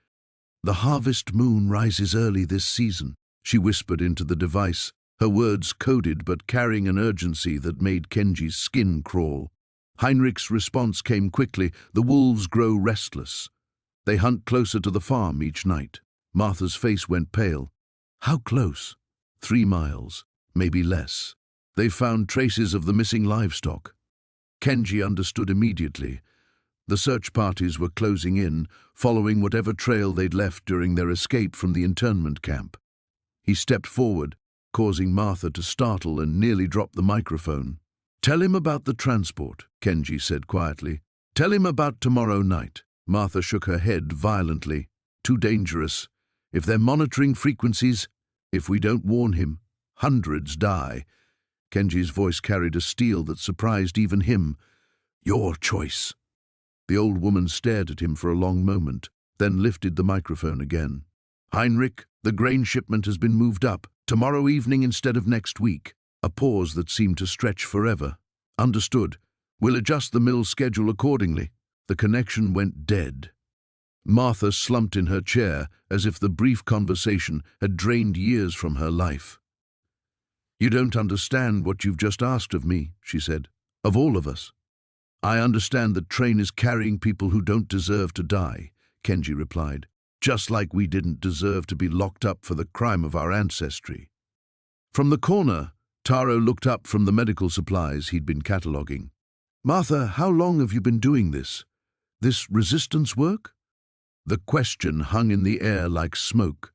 "The harvest moon rises early this season," she whispered into the device, her words coded but carrying an urgency that made Kenji's skin crawl. Henrik's response came quickly. "The wolves grow restless. They hunt closer to the farm each night." Martha's face went pale. "How close?" 3 miles, maybe less. "They've found traces of the missing livestock." Kenji understood immediately. The search parties were closing in, following whatever trail they'd left during their escape from the internment camp. He stepped forward, causing Martha to startle and nearly drop the microphone. "Tell him about the transport," Kenji said quietly. "Tell him about tomorrow night." Martha shook her head violently. "Too dangerous. If they're monitoring frequencies, if we don't warn him, hundreds die." Kenji's voice carried a steel that surprised even him. "Your choice." The old woman stared at him for a long moment, then lifted the microphone again. "Henrik, the grain shipment has been moved up, tomorrow evening instead of next week." A pause that seemed to stretch forever. "Understood. We'll adjust the mill's schedule accordingly." The connection went dead. Martha slumped in her chair as if the brief conversation had drained years from her life. "You don't understand what you've just asked of me," she said. "Of all of us." "I understand the train is carrying people who don't deserve to die," Kenji replied, "just like we didn't deserve to be locked up for the crime of our ancestry." From the corner, Taro looked up from the medical supplies he'd been cataloguing. "Martha, how long have you been doing this? This resistance work?" The question hung in the air like smoke.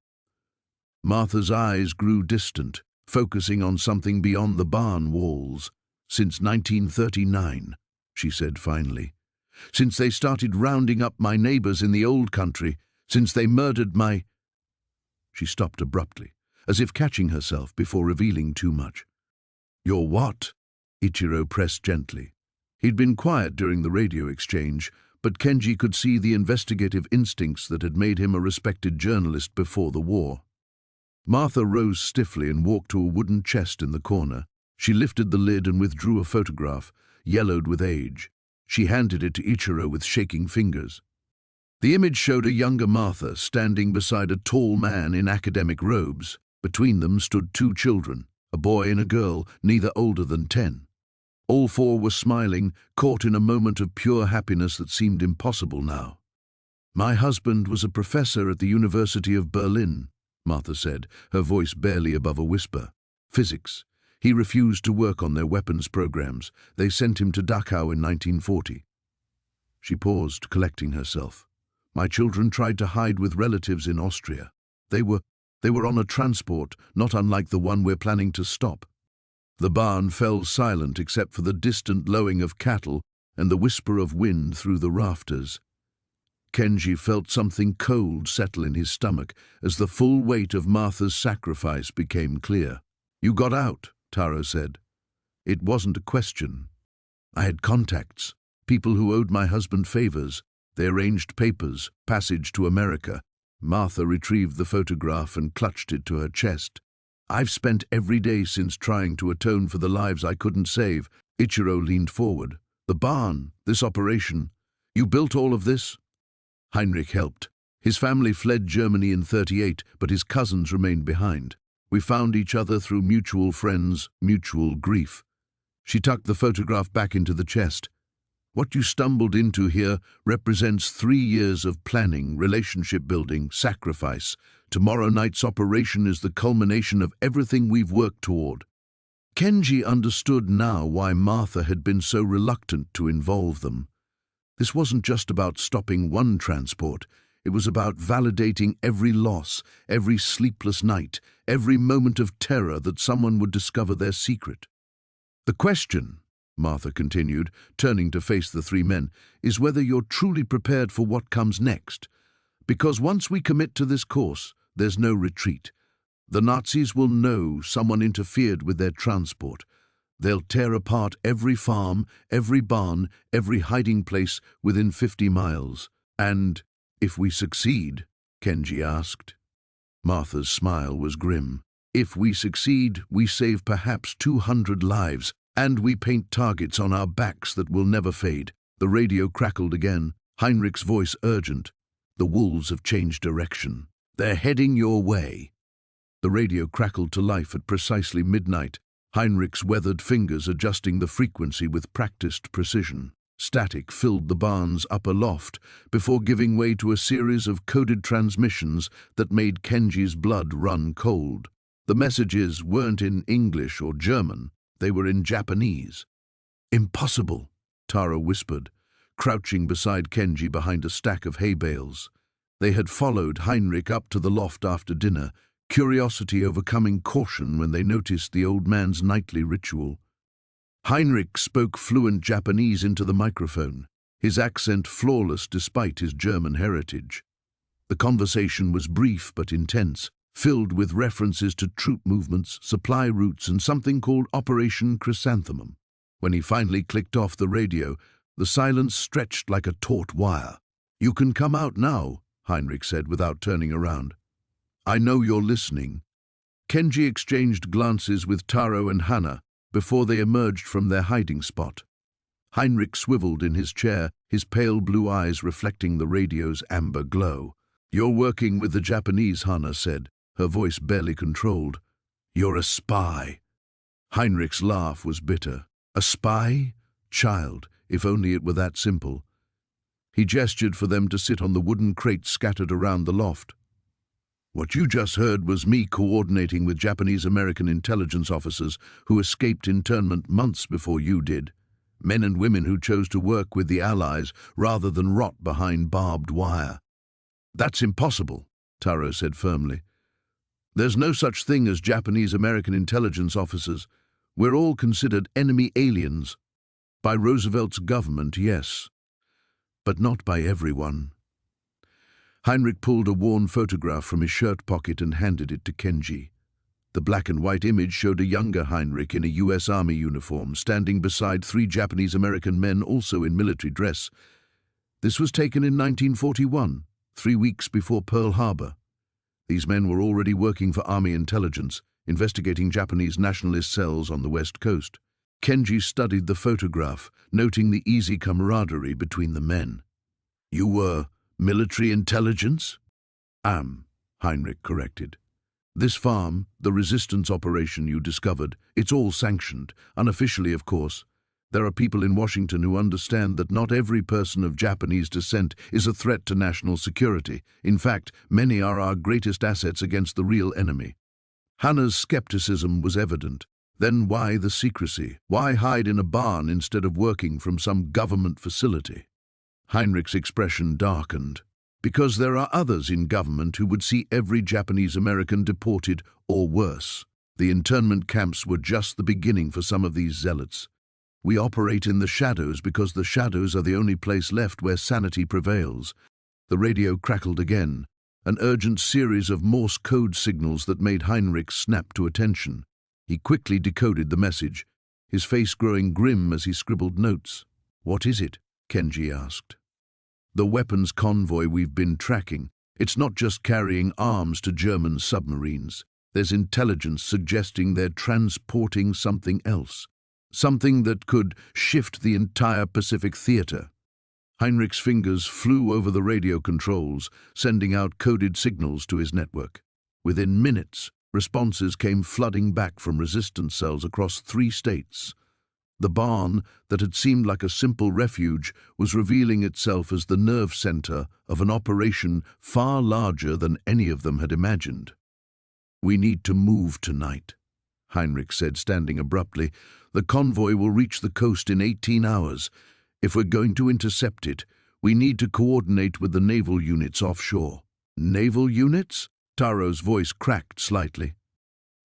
Martha's eyes grew distant, focusing on something beyond the barn walls. "Since 1939. She said finally. "Since they started rounding up my neighbors in the old country, since they murdered my—" She stopped abruptly, as if catching herself before revealing too much. "Your what?" Ichiro pressed gently. He'd been quiet during the radio exchange, but Kenji could see the investigative instincts that had made him a respected journalist before the war. Martha rose stiffly and walked to a wooden chest in the corner. She lifted the lid and withdrew a photograph, yellowed with age. She handed it to Ichiro with shaking fingers. The image showed a younger Martha standing beside a tall man in academic robes. Between them stood 2 children, a boy and a girl, neither older than 10. All 4 were smiling, caught in a moment of pure happiness that seemed impossible now. "My husband was a professor at the University of Berlin," Martha said, her voice barely above a whisper. "Physics. He refused to work on their weapons programs. They sent him to Dachau in 1940. She paused, collecting herself. "My children tried to hide with relatives in Austria. They were on a transport, not unlike the one we're planning to stop." The barn fell silent except for the distant lowing of cattle and the whisper of wind through the rafters. Kenji felt something cold settle in his stomach as the full weight of Martha's sacrifice became clear. "You got out," Taro said. "It wasn't a question. I had contacts, people who owed my husband favors. They arranged papers, passage to America." Martha retrieved the photograph and clutched it to her chest. "I've spent every day since trying to atone for the lives I couldn't save." Ichiro leaned forward. "The barn, this operation. You built all of this?" Henrik helped. His family fled Germany in 1938, but his cousins remained behind. "We found each other through mutual friends, mutual grief." She tucked the photograph back into the chest. "What you stumbled into here represents 3 years of planning, relationship building, sacrifice. Tomorrow night's operation is the culmination of everything we've worked toward." Kenji understood now why Martha had been so reluctant to involve them. This wasn't just about stopping one transport. It was about validating every loss, every sleepless night, every moment of terror that someone would discover their secret. The question, Martha continued, turning to face the three men, is whether you're truly prepared for what comes next. Because once we commit to this course, there's no retreat. The Nazis will know someone interfered with their transport. They'll tear apart every farm, every barn, every hiding place within 50 miles. And if we succeed, Kenji asked. Martha's smile was grim. If we succeed, we save perhaps 200 lives, and we paint targets on our backs that will never fade. The radio crackled again, Henrik's voice urgent. The wolves have changed direction. They're heading your way. The radio crackled to life at precisely midnight, Henrik's weathered fingers adjusting the frequency with practiced precision. Static filled the barn's upper loft before giving way to a series of coded transmissions that made Kenji's blood run cold. The messages weren't in English or German, they were in Japanese. "Impossible," Taro whispered, crouching beside Kenji behind a stack of hay bales. They had followed Henrik up to the loft after dinner, curiosity overcoming caution when they noticed the old man's nightly ritual. Henrik spoke fluent Japanese into the microphone, his accent flawless despite his German heritage. The conversation was brief but intense, filled with references to troop movements, supply routes, and something called Operation Chrysanthemum. When he finally clicked off the radio, the silence stretched like a taut wire. "You can come out now," Henrik said without turning around. "I know you're listening." Kenji exchanged glances with Taro and Hannah before they emerged from their hiding spot. Henrik swiveled in his chair, his pale blue eyes reflecting the radio's amber glow. "You're working with the Japanese," Hannah said, her voice barely controlled. "You're a spy." Henrik's laugh was bitter. "A spy? Child, if only it were that simple." He gestured for them to sit on the wooden crates scattered around the loft. "What you just heard was me coordinating with Japanese-American intelligence officers who escaped internment months before you did. Men and women who chose to work with the Allies rather than rot behind barbed wire." "That's impossible," Taro said firmly. "There's no such thing as Japanese-American intelligence officers. We're all considered enemy aliens. By Roosevelt's government, yes, but not by everyone." Henrik pulled a worn photograph from his shirt pocket and handed it to Kenji. The black and white image showed a younger Henrik in a U.S. Army uniform, standing beside three Japanese-American men also in military dress. This was taken in 1941, 3 weeks before Pearl Harbor. These men were already working for Army intelligence, investigating Japanese nationalist cells on the West Coast. Kenji studied the photograph, noting the easy camaraderie between the men. "You were military intelligence?" Henrik corrected. "This farm, the resistance operation you discovered, it's all sanctioned, unofficially of course. There are people in Washington who understand that not every person of Japanese descent is a threat to national security. In fact, many are our greatest assets against the real enemy." Hannah's skepticism was evident. Then why the secrecy? Why hide in a barn instead of working from some government facility? Henrik's expression darkened. "Because there are others in government who would see every Japanese-American deported or worse. The internment camps were just the beginning for some of these zealots. We operate in the shadows because the shadows are the only place left where sanity prevails." The radio crackled again, an urgent series of Morse code signals that made Henrik snap to attention. He quickly decoded the message, his face growing grim as he scribbled notes. "What is it?" Kenji asked. "The weapons convoy we've been tracking. It's not just carrying arms to German submarines. There's intelligence suggesting they're transporting something else. Something that could shift the entire Pacific theater." Henrik's fingers flew over the radio controls, sending out coded signals to his network. Within minutes, responses came flooding back from resistance cells across 3 states. The barn, that had seemed like a simple refuge, was revealing itself as the nerve center of an operation far larger than any of them had imagined. "We need to move tonight." Heinrich said, standing abruptly. "The convoy will reach the coast in 18 hours. If we're going to intercept it, we need to coordinate with the naval units offshore." "Naval units?" Taro's voice cracked slightly.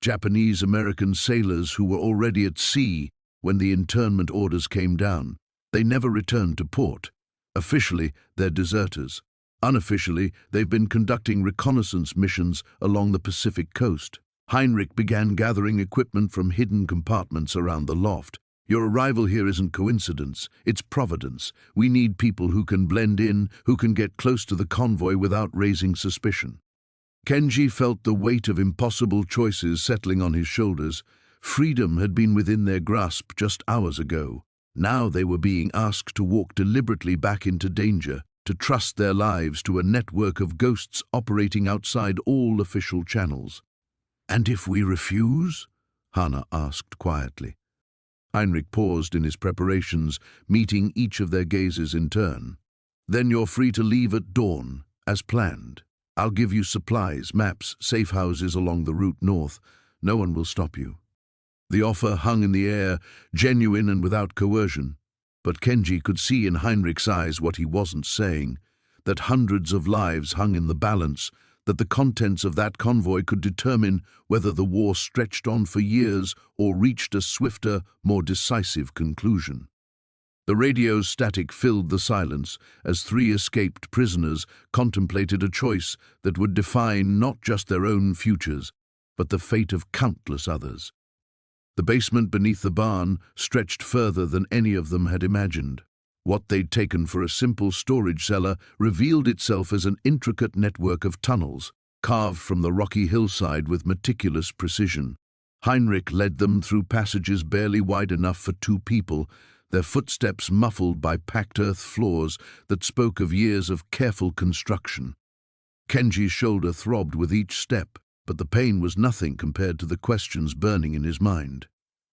Japanese-American sailors who were already at sea when the internment orders came down. They never returned to port. Officially, they're deserters. Unofficially, they've been conducting reconnaissance missions along the Pacific coast. Heinrich began gathering equipment from hidden compartments around the loft. "Your arrival here isn't coincidence, it's providence. We need people who can blend in, who can get close to the convoy without raising suspicion." Kenji felt the weight of impossible choices settling on his shoulders. Freedom had been within their grasp just hours ago. Now they were being asked to walk deliberately back into danger, to trust their lives to a network of ghosts operating outside all official channels. "And if we refuse?" Hana asked quietly. Heinrich paused in his preparations, meeting each of their gazes in turn. "Then you're free to leave at dawn, as planned. I'll give you supplies, maps, safe houses along the route north. No one will stop you." The offer hung in the air, genuine and without coercion. But Kenji could see in Heinrich's eyes what he wasn't saying, that hundreds of lives hung in the balance, that the contents of that convoy could determine whether the war stretched on for years or reached a swifter, more decisive conclusion. The radio's static filled the silence as three escaped prisoners contemplated a choice that would define not just their own futures, but the fate of countless others. The basement beneath the barn stretched further than any of them had imagined. What they'd taken for a simple storage cellar revealed itself as an intricate network of tunnels, carved from the rocky hillside with meticulous precision. Heinrich led them through passages barely wide enough for two people, their footsteps muffled by packed earth floors that spoke of years of careful construction. Kenji's shoulder throbbed with each step, but the pain was nothing compared to the questions burning in his mind.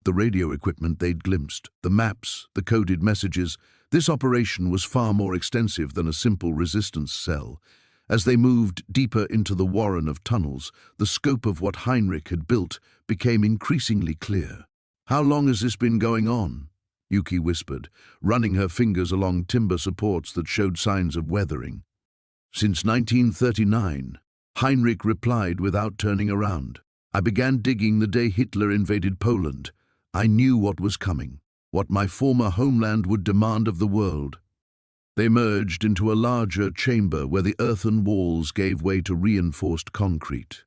The radio equipment they'd glimpsed, the maps, the coded messages, this operation was far more extensive than a simple resistance cell. As they moved deeper into the warren of tunnels, the scope of what Heinrich had built became increasingly clear. "How long has this been going on?" Yuki whispered, running her fingers along timber supports that showed signs of weathering. "Since 1939, Heinrich replied without turning around. "I began digging the day Hitler invaded Poland. I knew what was coming, what my former homeland would demand of the world." They merged into a larger chamber where the earthen walls gave way to reinforced concrete.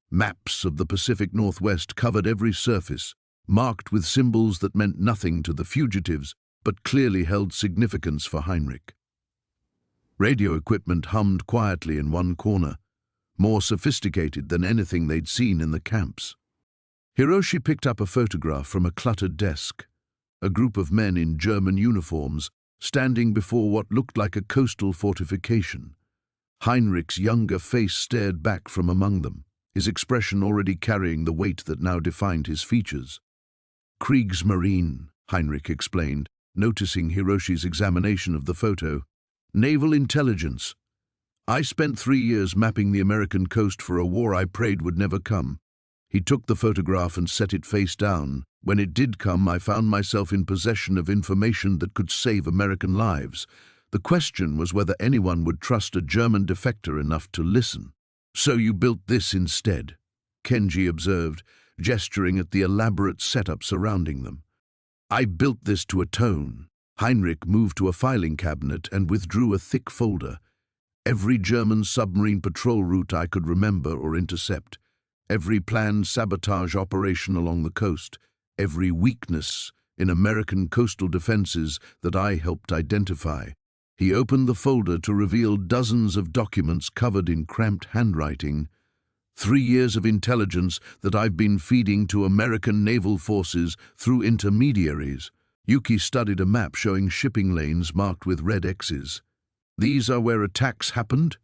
Maps of the Pacific Northwest covered every surface, marked with symbols that meant nothing to the fugitives, but clearly held significance for Heinrich. Radio equipment hummed quietly in one corner, more sophisticated than anything they'd seen in the camps. Hiroshi picked up a photograph from a cluttered desk. A group of men in German uniforms standing before what looked like a coastal fortification. Heinrich's younger face stared back from among them, his expression already carrying the weight that now defined his features. "Kriegsmarine," Heinrich explained, noticing Hiroshi's examination of the photo. "Naval intelligence. I spent 3 years mapping the American coast for a war I prayed would never come." He took the photograph and set it face down. "When it did come, I found myself in possession of information that could save American lives. The question was whether anyone would trust a German defector enough to listen." "So you built this instead," Kenji observed, gesturing at the elaborate setup surrounding them. "I built this to atone." Heinrich moved to a filing cabinet and withdrew a thick folder. "Every German submarine patrol route I could remember or intercept. Every planned sabotage operation along the coast. Every weakness in American coastal defenses that I helped identify." He opened the folder to reveal dozens of documents covered in cramped handwriting. 3 years of intelligence that I've been feeding to American naval forces through intermediaries." Yuki studied a map showing shipping lanes marked with red X's. "These are where attacks happened?"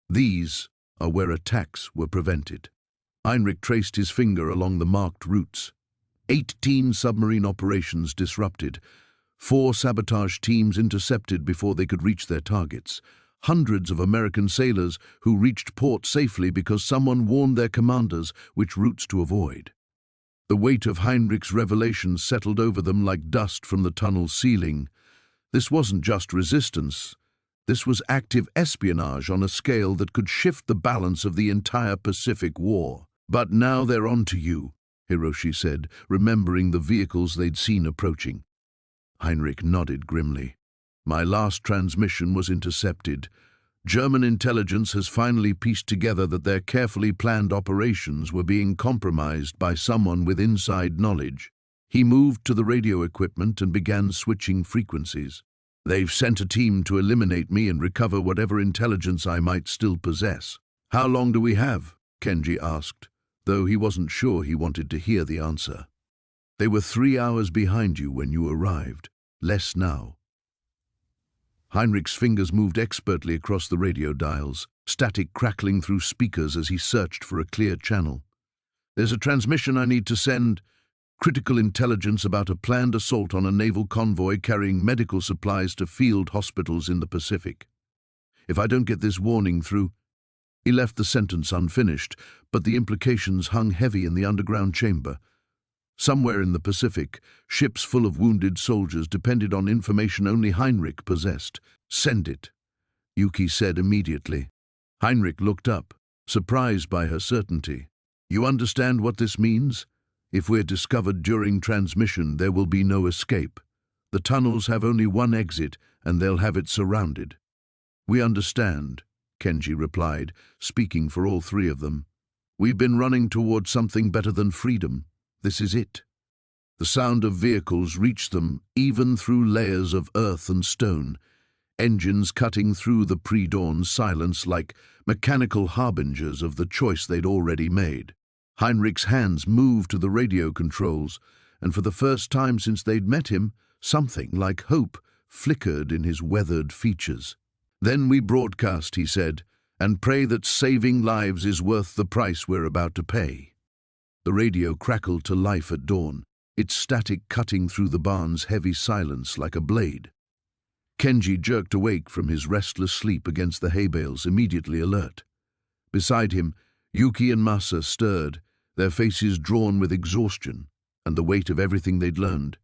"These are where attacks were prevented." Heinrich traced his finger along the marked routes. 18 submarine operations disrupted, 4 sabotage teams intercepted before they could reach their targets, hundreds of American sailors who reached port safely because someone warned their commanders which routes to avoid. The weight of Heinrich's revelations settled over them like dust from the tunnel's ceiling. This wasn't just resistance. This was active espionage on a scale that could shift the balance of the entire Pacific War. "But now they're on to you," Hiroshi said, remembering the vehicles they'd seen approaching. Heinrich nodded grimly. "My last transmission was intercepted. German intelligence has finally pieced together that their carefully planned operations were being compromised by someone with inside knowledge." He moved to the radio equipment and began switching frequencies. "They've sent a team to eliminate me and recover whatever intelligence I might still possess." "How long do we have?" Kenji asked, though he wasn't sure he wanted to hear the answer. "They were 3 hours behind you when you arrived. Less now." Heinrich's fingers moved expertly across the radio dials, static crackling through speakers as he searched for a clear channel. "There's a transmission I need to send. Critical intelligence about a planned assault on a naval convoy carrying medical supplies to field hospitals in the Pacific. If I don't get this warning through—" He left the sentence unfinished, but the implications hung heavy in the underground chamber. Somewhere in the Pacific, ships full of wounded soldiers depended on information only Heinrich possessed. "Send it," Yuki said immediately. Heinrich looked up, surprised by her certainty. "You understand what this means? If we're discovered during transmission, there will be no escape. The tunnels have only one exit, and they'll have it surrounded." "We understand," Kenji replied, speaking for all three of them. "We've been running toward something better than freedom. This is it." The sound of vehicles reached them, even through layers of earth and stone, engines cutting through the pre-dawn silence like mechanical harbingers of the choice they'd already made. Heinrich's hands moved to the radio controls, and for the first time since they'd met him, something like hope flickered in his weathered features. "Then we broadcast," he said, "and pray that saving lives is worth the price we're about to pay." The radio crackled to life at dawn, its static cutting through the barn's heavy silence like a blade. Kenji jerked awake from his restless sleep against the hay bales, immediately alert. Beside him, Yuki and Masa stirred, their faces drawn with exhaustion and the weight of everything they'd learned.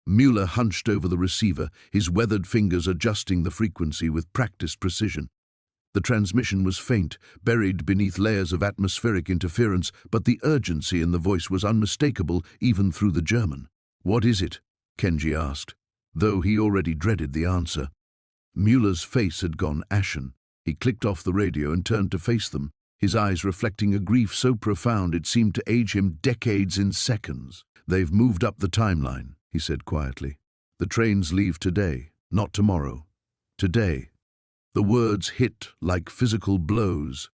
Mueller hunched over the receiver, his weathered fingers adjusting the frequency with practiced precision. The transmission was faint, buried beneath layers of atmospheric interference, but the urgency in the voice was unmistakable even through the German. "What is it?" Kenji asked, though he already dreaded the answer. Mueller's face had gone ashen. He clicked off the radio and turned to face them, his eyes reflecting a grief so profound it seemed to age him decades in seconds. "They've moved up the timeline," he said quietly. "The trains leave today, not tomorrow. Today." The words hit like physical blows.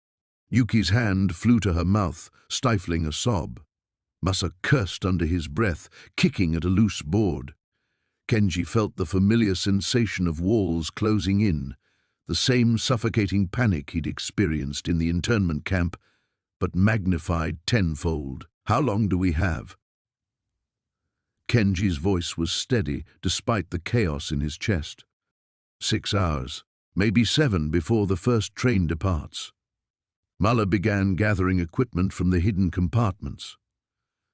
Yuki's hand flew to her mouth, stifling a sob. Masa cursed under his breath, kicking at a loose board. Kenji felt the familiar sensation of walls closing in, the same suffocating panic he'd experienced in the internment camp, but magnified tenfold. "How long do we have?" Kenji's voice was steady, despite the chaos in his chest. 6 hours. Maybe 7 before the first train departs. Muller began gathering equipment from the hidden compartments.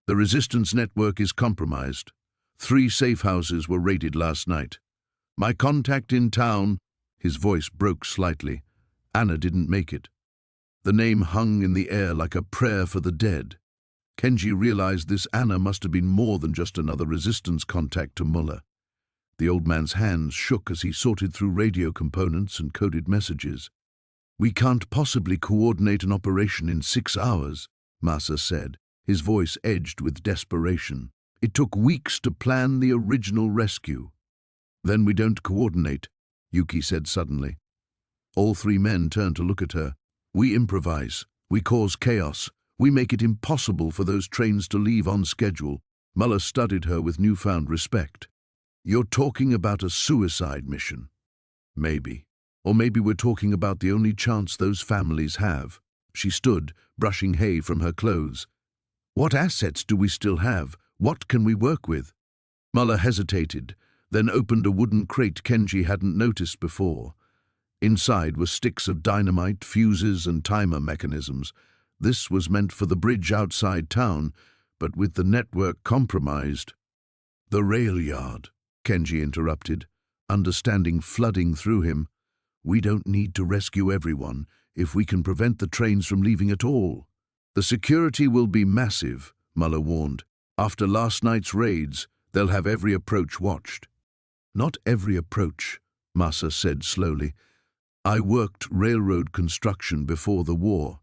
"The resistance network is compromised. 3 safe houses were raided last night. My contact in town—" His voice broke slightly. "Anna didn't make it." The name hung in the air like a prayer for the dead. Kenji realized this Anna must have been more than just another resistance contact to Muller. The old man's hands shook as he sorted through radio components and coded messages. "We can't possibly coordinate an operation in 6 hours, Masa said, his voice edged with desperation. "It took weeks to plan the original rescue." "Then we don't coordinate," Yuki said suddenly. All 3 men turned to look at her. "We improvise. We cause chaos. We make it impossible for those trains to leave on schedule." Muller studied her with newfound respect. "You're talking about a suicide mission." "Maybe. Or maybe we're talking about the only chance those families have." She stood, brushing hay from her clothes. "What assets do we still have? What can we work with?" Muller hesitated, then opened a wooden crate Kenji hadn't noticed before. Inside were sticks of dynamite, fuses, and timer mechanisms. This was meant for the bridge outside town, But with the network compromised— "The rail yard," Kenji interrupted, understanding flooding through him. "We don't need to rescue everyone if we can prevent the trains from leaving at all." "The security will be massive," Muller warned. "After last night's raids, they'll have every approach watched." "Not every approach," Massa said slowly. "I worked railroad construction before the war.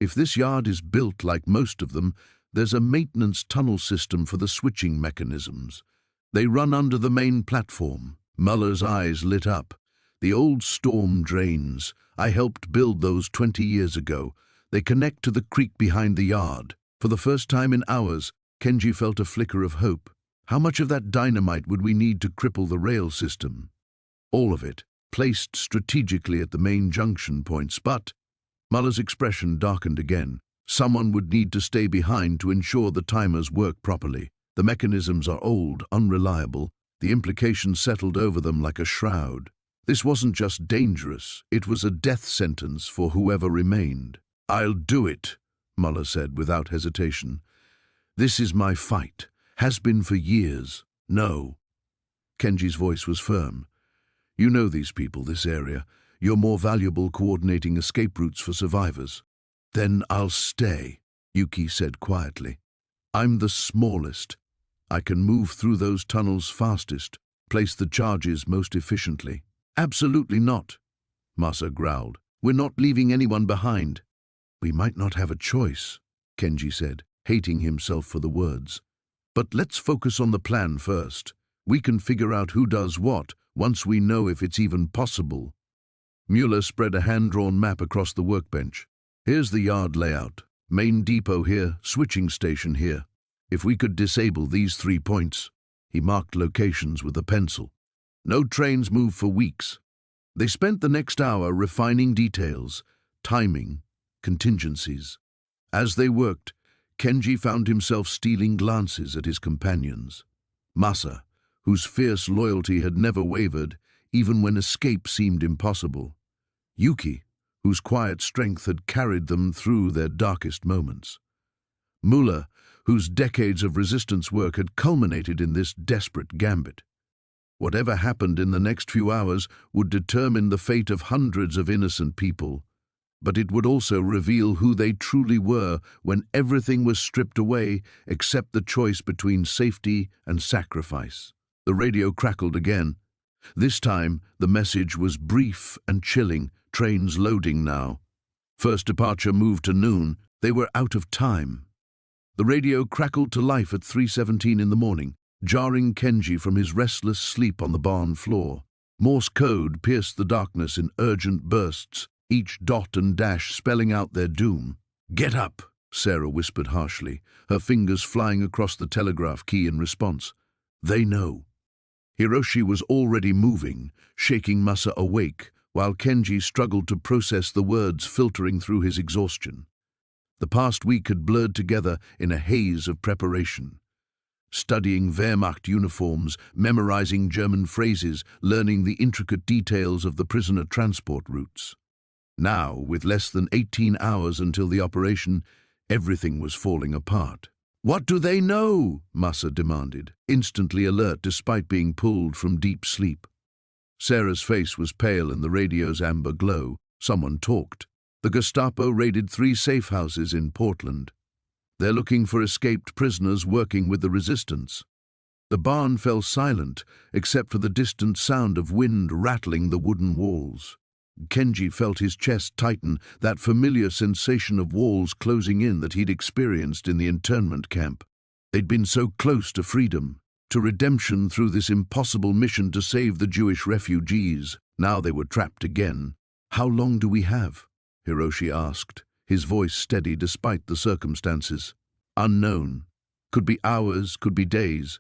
If this yard is built like most of them, there's a maintenance tunnel system for the switching mechanisms. They run under the main platform." Muller's eyes lit up. "The old storm drains. I helped build those 20 years ago. They connect to the creek behind the yard." For the first time in hours, Kenji felt a flicker of hope. How much of that dynamite would we need to cripple the rail system? All of it, placed strategically at the main junction points, but— Muller's expression darkened again. "Someone would need to stay behind to ensure the timers work properly. The mechanisms are old, unreliable. The implications settled over them like a shroud. This wasn't just dangerous, it was a death sentence for whoever remained." "I'll do it," Muller said without hesitation. "This is my fight. Has been for years." "No." Kenji's voice was firm. "You know these people, this area. You're more valuable coordinating escape routes for survivors." "Then I'll stay," Yuki said quietly. "I'm the smallest. I can move through those tunnels fastest, place the charges most efficiently." "Absolutely not," Masa growled. "We're not leaving anyone behind." "We might not have a choice," Kenji said, hating himself for the words. "But let's focus on the plan first. We can figure out who does what once we know if it's even possible." Mueller spread a hand-drawn map across the workbench. "Here's the yard layout. Main depot here, switching station here. If we could disable these 3 points," he marked locations with a pencil, "no trains move for weeks." They spent the next hour refining details, timing, contingencies. As they worked, Kenji found himself stealing glances at his companions. Masa, whose fierce loyalty had never wavered, even when escape seemed impossible. Yuki, whose quiet strength had carried them through their darkest moments. Muller, whose decades of resistance work had culminated in this desperate gambit. Whatever happened in the next few hours would determine the fate of hundreds of innocent people, but it would also reveal who they truly were when everything was stripped away except the choice between safety and sacrifice. The radio crackled again. This time, the message was brief and chilling. Trains loading now. First departure moved to noon. They were out of time. The radio crackled to life at 3:17 in the morning, jarring Kenji from his restless sleep on the barn floor. Morse code pierced the darkness in urgent bursts, each dot and dash spelling out their doom. "Get up," Sarah whispered harshly, her fingers flying across the telegraph key in response. "They know." Hiroshi was already moving, shaking Masa awake, while Kenji struggled to process the words filtering through his exhaustion. The past week had blurred together in a haze of preparation. Studying Wehrmacht uniforms, memorizing German phrases, learning the intricate details of the prisoner transport routes. Now, with less than 18 hours until the operation, everything was falling apart. "What do they know?" Masa demanded, instantly alert despite being pulled from deep sleep. Sarah's face was pale in the radio's amber glow. Someone talked. "The Gestapo raided 3 safe houses in Portland. They're looking for escaped prisoners working with the resistance." The barn fell silent, except for the distant sound of wind rattling the wooden walls. Kenji felt his chest tighten, that familiar sensation of walls closing in that he'd experienced in the internment camp. They'd been so close to freedom, to redemption through this impossible mission to save the Jewish refugees. Now they were trapped again. "How long do we have?" Hiroshi asked, his voice steady despite the circumstances. "Unknown. Could be hours, could be days.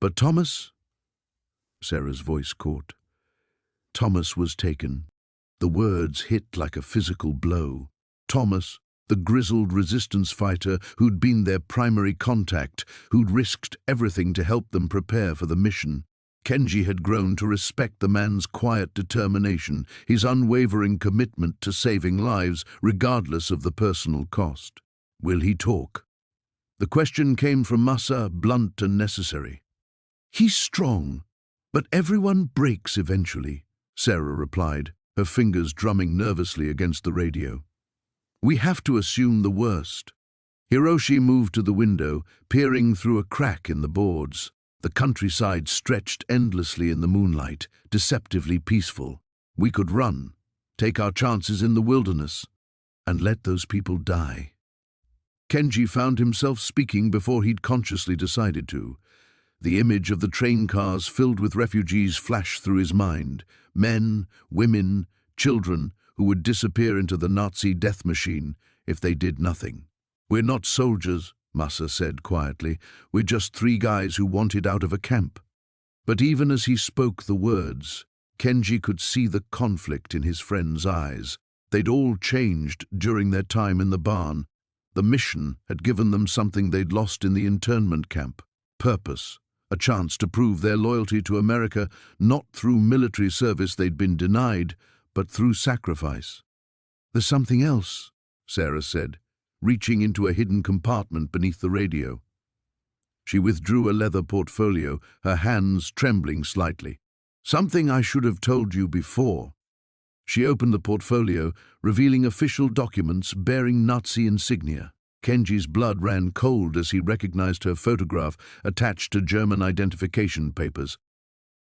But Thomas?" Sarah's voice caught. Thomas was taken. The words hit like a physical blow. Thomas, the grizzled resistance fighter who'd been their primary contact, who'd risked everything to help them prepare for the mission. Kenji had grown to respect the man's quiet determination, his unwavering commitment to saving lives, regardless of the personal cost. "Will he talk?" The question came from Massa, blunt and necessary. "He's strong, but everyone breaks eventually," Sarah replied, her fingers drumming nervously against the radio. "We have to assume the worst." Hiroshi moved to the window, peering through a crack in the boards. The countryside stretched endlessly in the moonlight, deceptively peaceful. We could run, take our chances in the wilderness, and let those people die. Kenji found himself speaking before he'd consciously decided to. The image of the train cars filled with refugees flashed through his mind. Men, women, children who would disappear into the Nazi death machine if they did nothing. "We're not soldiers," Massa said quietly. "We're just three guys who wanted out of a camp." But even as he spoke the words, Kenji could see the conflict in his friend's eyes. They'd all changed during their time in the barn. The mission had given them something they'd lost in the internment camp: purpose, a chance to prove their loyalty to America, not through military service they'd been denied, but through sacrifice. "There's something else," Sarah said, reaching into a hidden compartment beneath the radio. She withdrew a leather portfolio, her hands trembling slightly. "Something I should have told you before." She opened the portfolio, revealing official documents bearing Nazi insignia. Kenji's blood ran cold as he recognized her photograph attached to German identification papers.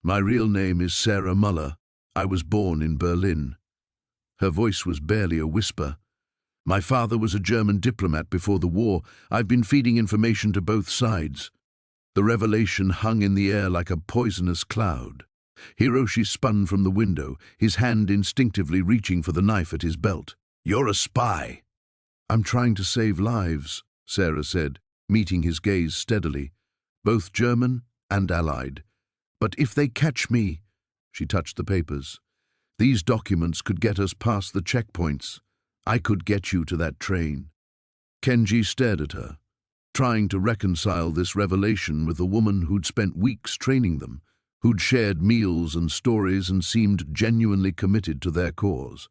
"My real name is Sarah Muller. I was born in Berlin." Her voice was barely a whisper. "My father was a German diplomat before the war. I've been feeding information to both sides." The revelation hung in the air like a poisonous cloud. Hiroshi spun from the window, his hand instinctively reaching for the knife at his belt. "You're a spy." "I'm trying to save lives," Sarah said, meeting his gaze steadily. "Both German and Allied. But if they catch me—" She touched the papers. "These documents could get us past the checkpoints. I could get you to that train." Kenji stared at her, trying to reconcile this revelation with the woman who'd spent weeks training them, who'd shared meals and stories and seemed genuinely committed to their cause.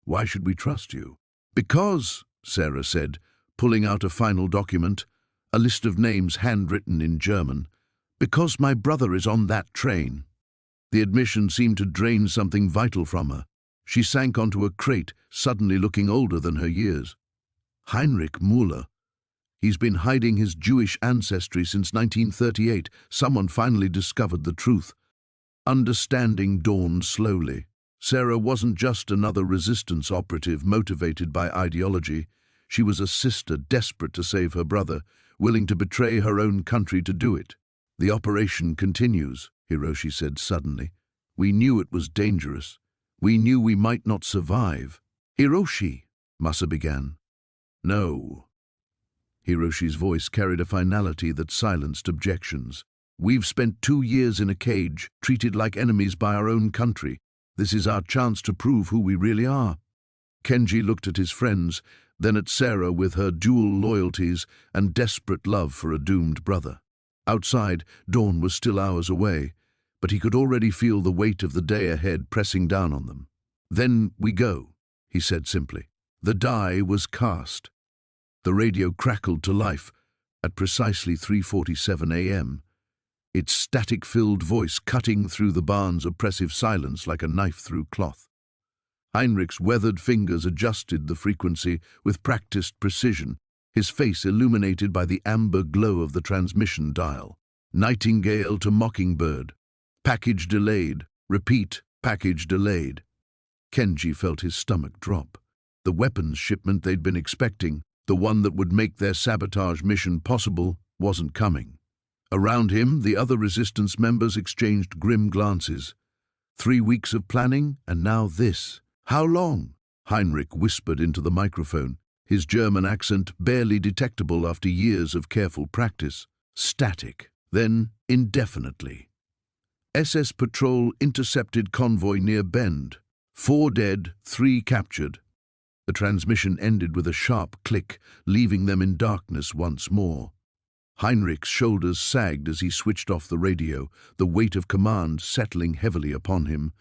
"Why should we trust you?" "Because," Sarah said, pulling out a final document, a list of names handwritten in German, "because my brother is on that train." The admission seemed to drain something vital from her. She sank onto a crate, suddenly looking older than her years. "Henrik Muller. He's been hiding his Jewish ancestry since 1938. Someone finally discovered the truth." Understanding dawned slowly. Sarah wasn't just another resistance operative motivated by ideology. She was a sister desperate to save her brother, willing to betray her own country to do it. "The operation continues," Hiroshi said suddenly. "We knew it was dangerous. We knew we might not survive." "Hiroshi," Massa began. "No." Hiroshi's voice carried a finality that silenced objections. "We've spent 2 years in a cage, treated like enemies by our own country. This is our chance to prove who we really are." Kenji looked at his friends, then at Sarah with her dual loyalties and desperate love for a doomed brother. Outside, dawn was still hours away, but he could already feel the weight of the day ahead pressing down on them. "Then we go," he said simply. The die was cast. The radio crackled to life at precisely 3:47 a.m., its static-filled voice cutting through the barn's oppressive silence like a knife through cloth. Heinrich's weathered fingers adjusted the frequency with practiced precision, his face illuminated by the amber glow of the transmission dial. "Nightingale to Mockingbird. Package delayed. Repeat, package delayed." Kenji felt his stomach drop. The weapons shipment they'd been expecting, the one that would make their sabotage mission possible, wasn't coming. Around him, the other resistance members exchanged grim glances. 3 weeks of planning, and now this. "How long?" Heinrich whispered into the microphone, his German accent barely detectable after years of careful practice. "Static, then indefinitely." SS patrol intercepted convoy near Bend. 4 dead, 3 captured. The transmission ended with a sharp click, leaving them in darkness once more. Heinrich's shoulders sagged as he switched off the radio, the weight of command settling heavily upon him.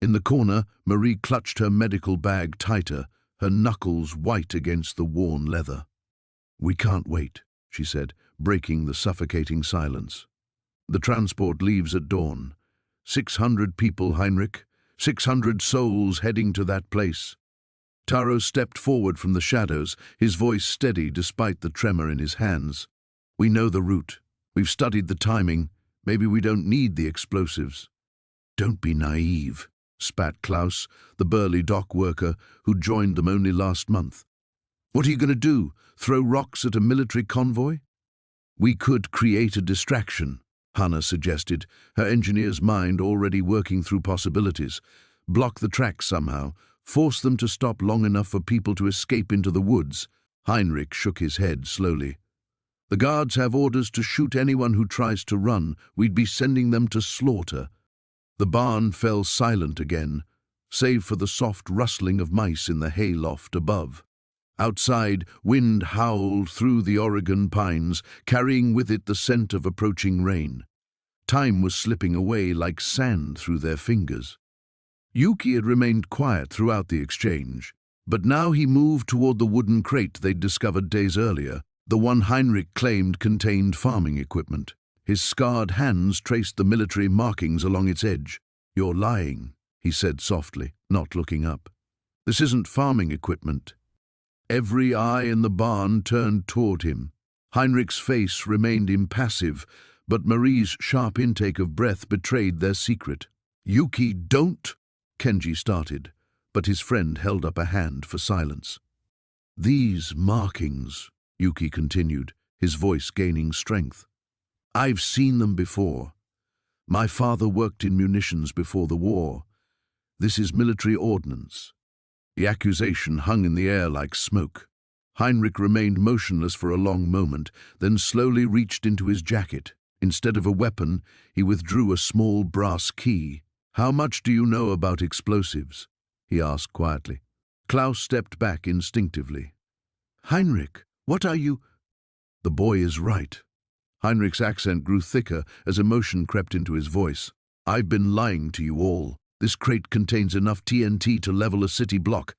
In the corner, Marie clutched her medical bag tighter, her knuckles white against the worn leather. "We can't wait," she said, breaking the suffocating silence. The transport leaves at dawn. 600 people, Henrik. 600 souls heading to that place. Taro stepped forward from the shadows, his voice steady despite the tremor in his hands. We know the route. We've studied the timing. Maybe we don't need the explosives. Don't be naive, spat Klaus, the burly dock worker who joined them only last month. What are you going to do? Throw rocks at a military convoy? We could create a distraction, Hannah suggested, her engineer's mind already working through possibilities. Block the tracks somehow, force them to stop long enough for people to escape into the woods. Henrik shook his head slowly. The guards have orders to shoot anyone who tries to run. We'd be sending them to slaughter. The barn fell silent again, save for the soft rustling of mice in the hay loft above. Outside, wind howled through the Oregon pines, carrying with it the scent of approaching rain. Time was slipping away like sand through their fingers. Yuki had remained quiet throughout the exchange, but now he moved toward the wooden crate they'd discovered days earlier, the one Henrik claimed contained farming equipment. His scarred hands traced the military markings along its edge. You're lying, he said softly, not looking up. This isn't farming equipment. Every eye in the barn turned toward him. Henrik's face remained impassive, but Marie's sharp intake of breath betrayed their secret. Yuki, don't, Kenji started, but his friend held up a hand for silence. These markings, Yuki continued, his voice gaining strength. I've seen them before. My father worked in munitions before the war. This is military ordnance. The accusation hung in the air like smoke. Henrik remained motionless for a long moment, then slowly reached into his jacket. Instead of a weapon, he withdrew a small brass key. How much do you know about explosives? He asked quietly. Klaus stepped back instinctively. Henrik, what are you? The boy is right. Henrik's accent grew thicker as emotion crept into his voice. I've been lying to you all. This crate contains enough TNT to level a city block.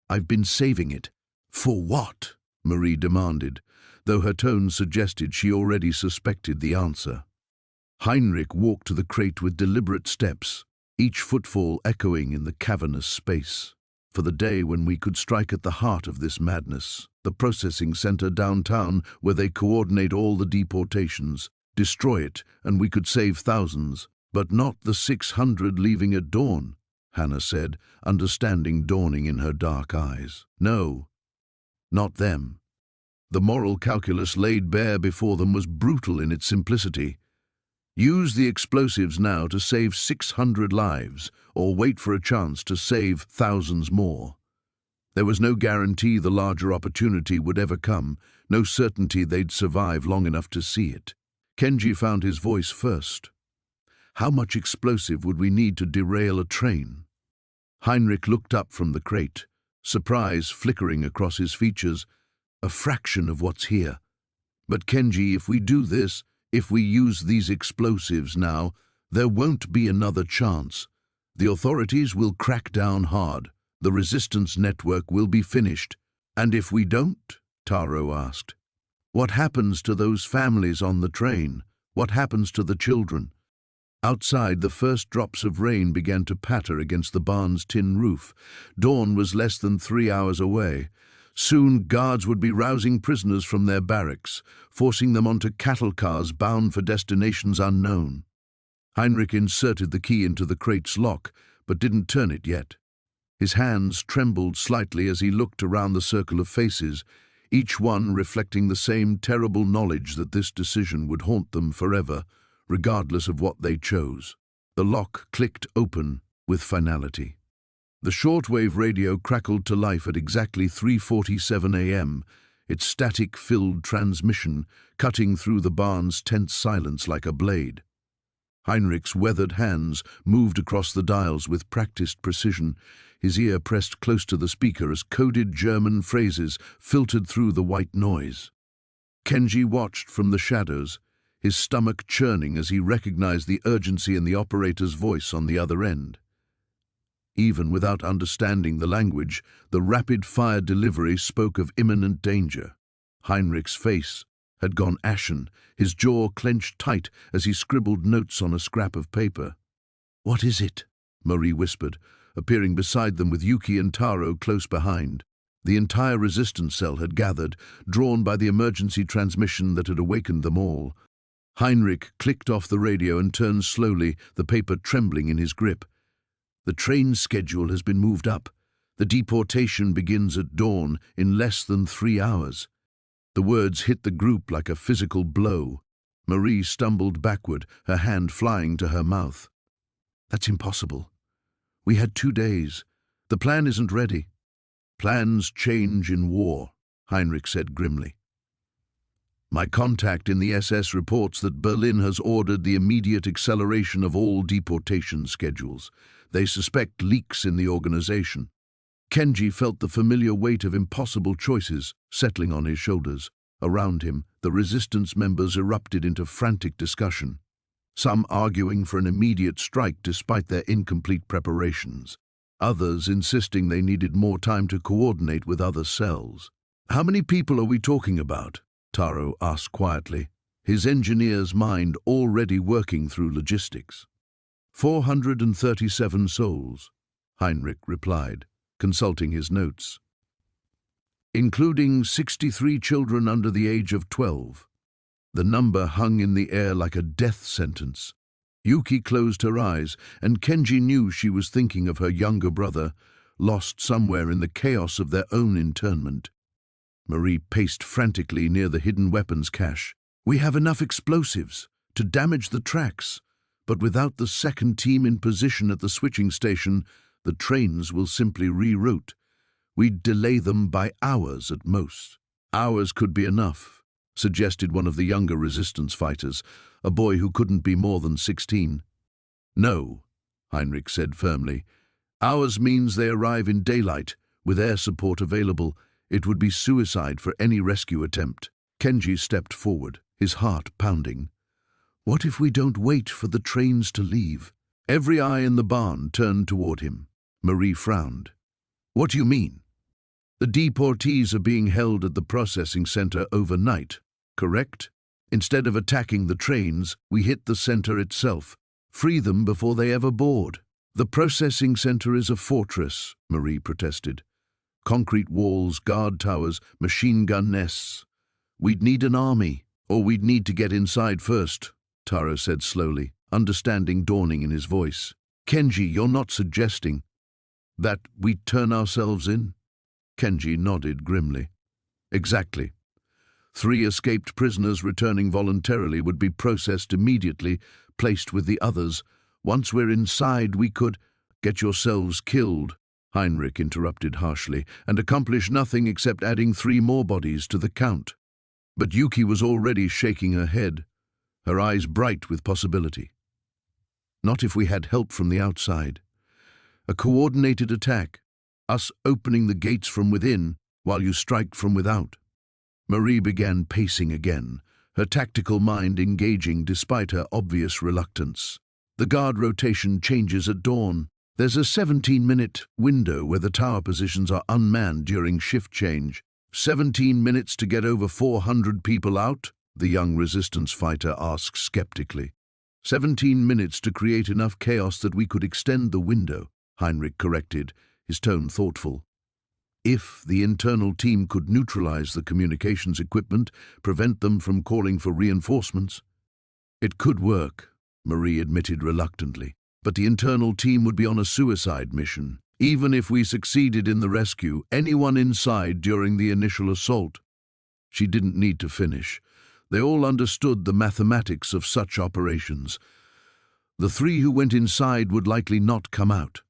I've been saving it. For what? Marie demanded, though her tone suggested she already suspected the answer. Henrik walked to the crate with deliberate steps, each footfall echoing in the cavernous space. For the day when we could strike at the heart of this madness, the processing center downtown where they coordinate all the deportations, destroy it, and we could save thousands. But not the 600 leaving at dawn, Hannah said, understanding dawning in her dark eyes. No, not them. The moral calculus laid bare before them was brutal in its simplicity. Use the explosives now to save 600 lives, or wait for a chance to save thousands more. There was no guarantee the larger opportunity would ever come, no certainty they'd survive long enough to see it. Kenji found his voice first. How much explosive would we need to derail a train? Henrik looked up from the crate, surprise flickering across his features. A fraction of what's here. But Kenji, if we do this, if we use these explosives now, there won't be another chance. The authorities will crack down hard. The resistance network will be finished. And if we don't? Taro asked. What happens to those families on the train? What happens to the children? Outside, the first drops of rain began to patter against the barn's tin roof. Dawn was less than 3 hours away. Soon, guards would be rousing prisoners from their barracks, forcing them onto cattle cars bound for destinations unknown. Henrik inserted the key into the crate's lock, but didn't turn it yet. His hands trembled slightly as he looked around the circle of faces, each one reflecting the same terrible knowledge that this decision would haunt them forever, regardless of what they chose. The lock clicked open with finality. The shortwave radio crackled to life at exactly 3:47 a.m., its static-filled transmission cutting through the barn's tense silence like a blade. Henrik's weathered hands moved across the dials with practiced precision, his ear pressed close to the speaker as coded German phrases filtered through the white noise. Kenji watched from the shadows, his stomach churning as he recognized the urgency in the operator's voice on the other end. Even without understanding the language, the rapid-fire delivery spoke of imminent danger. Henrik's face had gone ashen, his jaw clenched tight as he scribbled notes on a scrap of paper. "What is it?" Marie whispered, appearing beside them with Yuki and Taro close behind. The entire resistance cell had gathered, drawn by the emergency transmission that had awakened them all. Henrik clicked off the radio and turned slowly, the paper trembling in his grip. "The train schedule has been moved up. The deportation begins at dawn in less than 3 hours." The words hit the group like a physical blow. Marie stumbled backward, her hand flying to her mouth. "That's impossible. We had 2 days. The plan isn't ready." "Plans change in war," Henrik said grimly. "My contact in the SS reports that Berlin has ordered the immediate acceleration of all deportation schedules. They suspect leaks in the organization." Kenji felt the familiar weight of impossible choices settling on his shoulders. Around him, the resistance members erupted into frantic discussion, some arguing for an immediate strike despite their incomplete preparations, others insisting they needed more time to coordinate with other cells. "How many people are we talking about?" Taro asked quietly, his engineer's mind already working through logistics. 437 souls, Henrik replied, consulting his notes. "Including 63 children under the age of 12. The number hung in the air like a death sentence. Yuki closed her eyes, and Kenji knew she was thinking of her younger brother, lost somewhere in the chaos of their own internment. Marie paced frantically near the hidden weapons cache. "We have enough explosives to damage the tracks, but without the second team in position at the switching station, the trains will simply reroute. We'd delay them by hours at most." "Hours could be enough," suggested one of the younger resistance fighters, a boy who couldn't be more than 16. "No," Henrik said firmly. "Hours means they arrive in daylight, with air support available. It would be suicide for any rescue attempt." Kenji stepped forward, his heart pounding. "What if we don't wait for the trains to leave?" Every eye in the barn turned toward him. Marie frowned. "What do you mean?" "The deportees are being held at the processing center overnight, correct? Instead of attacking the trains, we hit the center itself, free them before they ever board." "The processing center is a fortress," Marie protested. "Concrete walls, guard towers, machine gun nests. We'd need an army, or we'd need to get inside first," Taro said slowly, understanding dawning in his voice. "Kenji, you're not suggesting that we turn ourselves in?" Kenji nodded grimly. "Exactly. 3 escaped prisoners returning voluntarily would be processed immediately, placed with the others. Once we're inside, we could—" "Get yourselves killed," Henrik interrupted harshly, "and accomplish nothing except adding 3 more bodies to the count." But Yuki was already shaking her head, her eyes bright with possibility. "Not if we had help from the outside. A coordinated attack, us opening the gates from within while you strike from without." Marie began pacing again, her tactical mind engaging despite her obvious reluctance. "The guard rotation changes at dawn. There's a 17-minute window where the tower positions are unmanned during shift change. 17 minutes to get over 400 people out?" the young resistance fighter asked skeptically. 17 minutes to create enough chaos that we could extend the window," Henrik corrected, his tone thoughtful. "If the internal team could neutralize the communications equipment, prevent them from calling for reinforcements." "It could work," Marie admitted reluctantly, "but the internal team would be on a suicide mission. Even if we succeeded in the rescue, anyone inside during the initial assault—" She didn't need to finish. They all understood the mathematics of such operations. The 3 who went inside would likely not come out.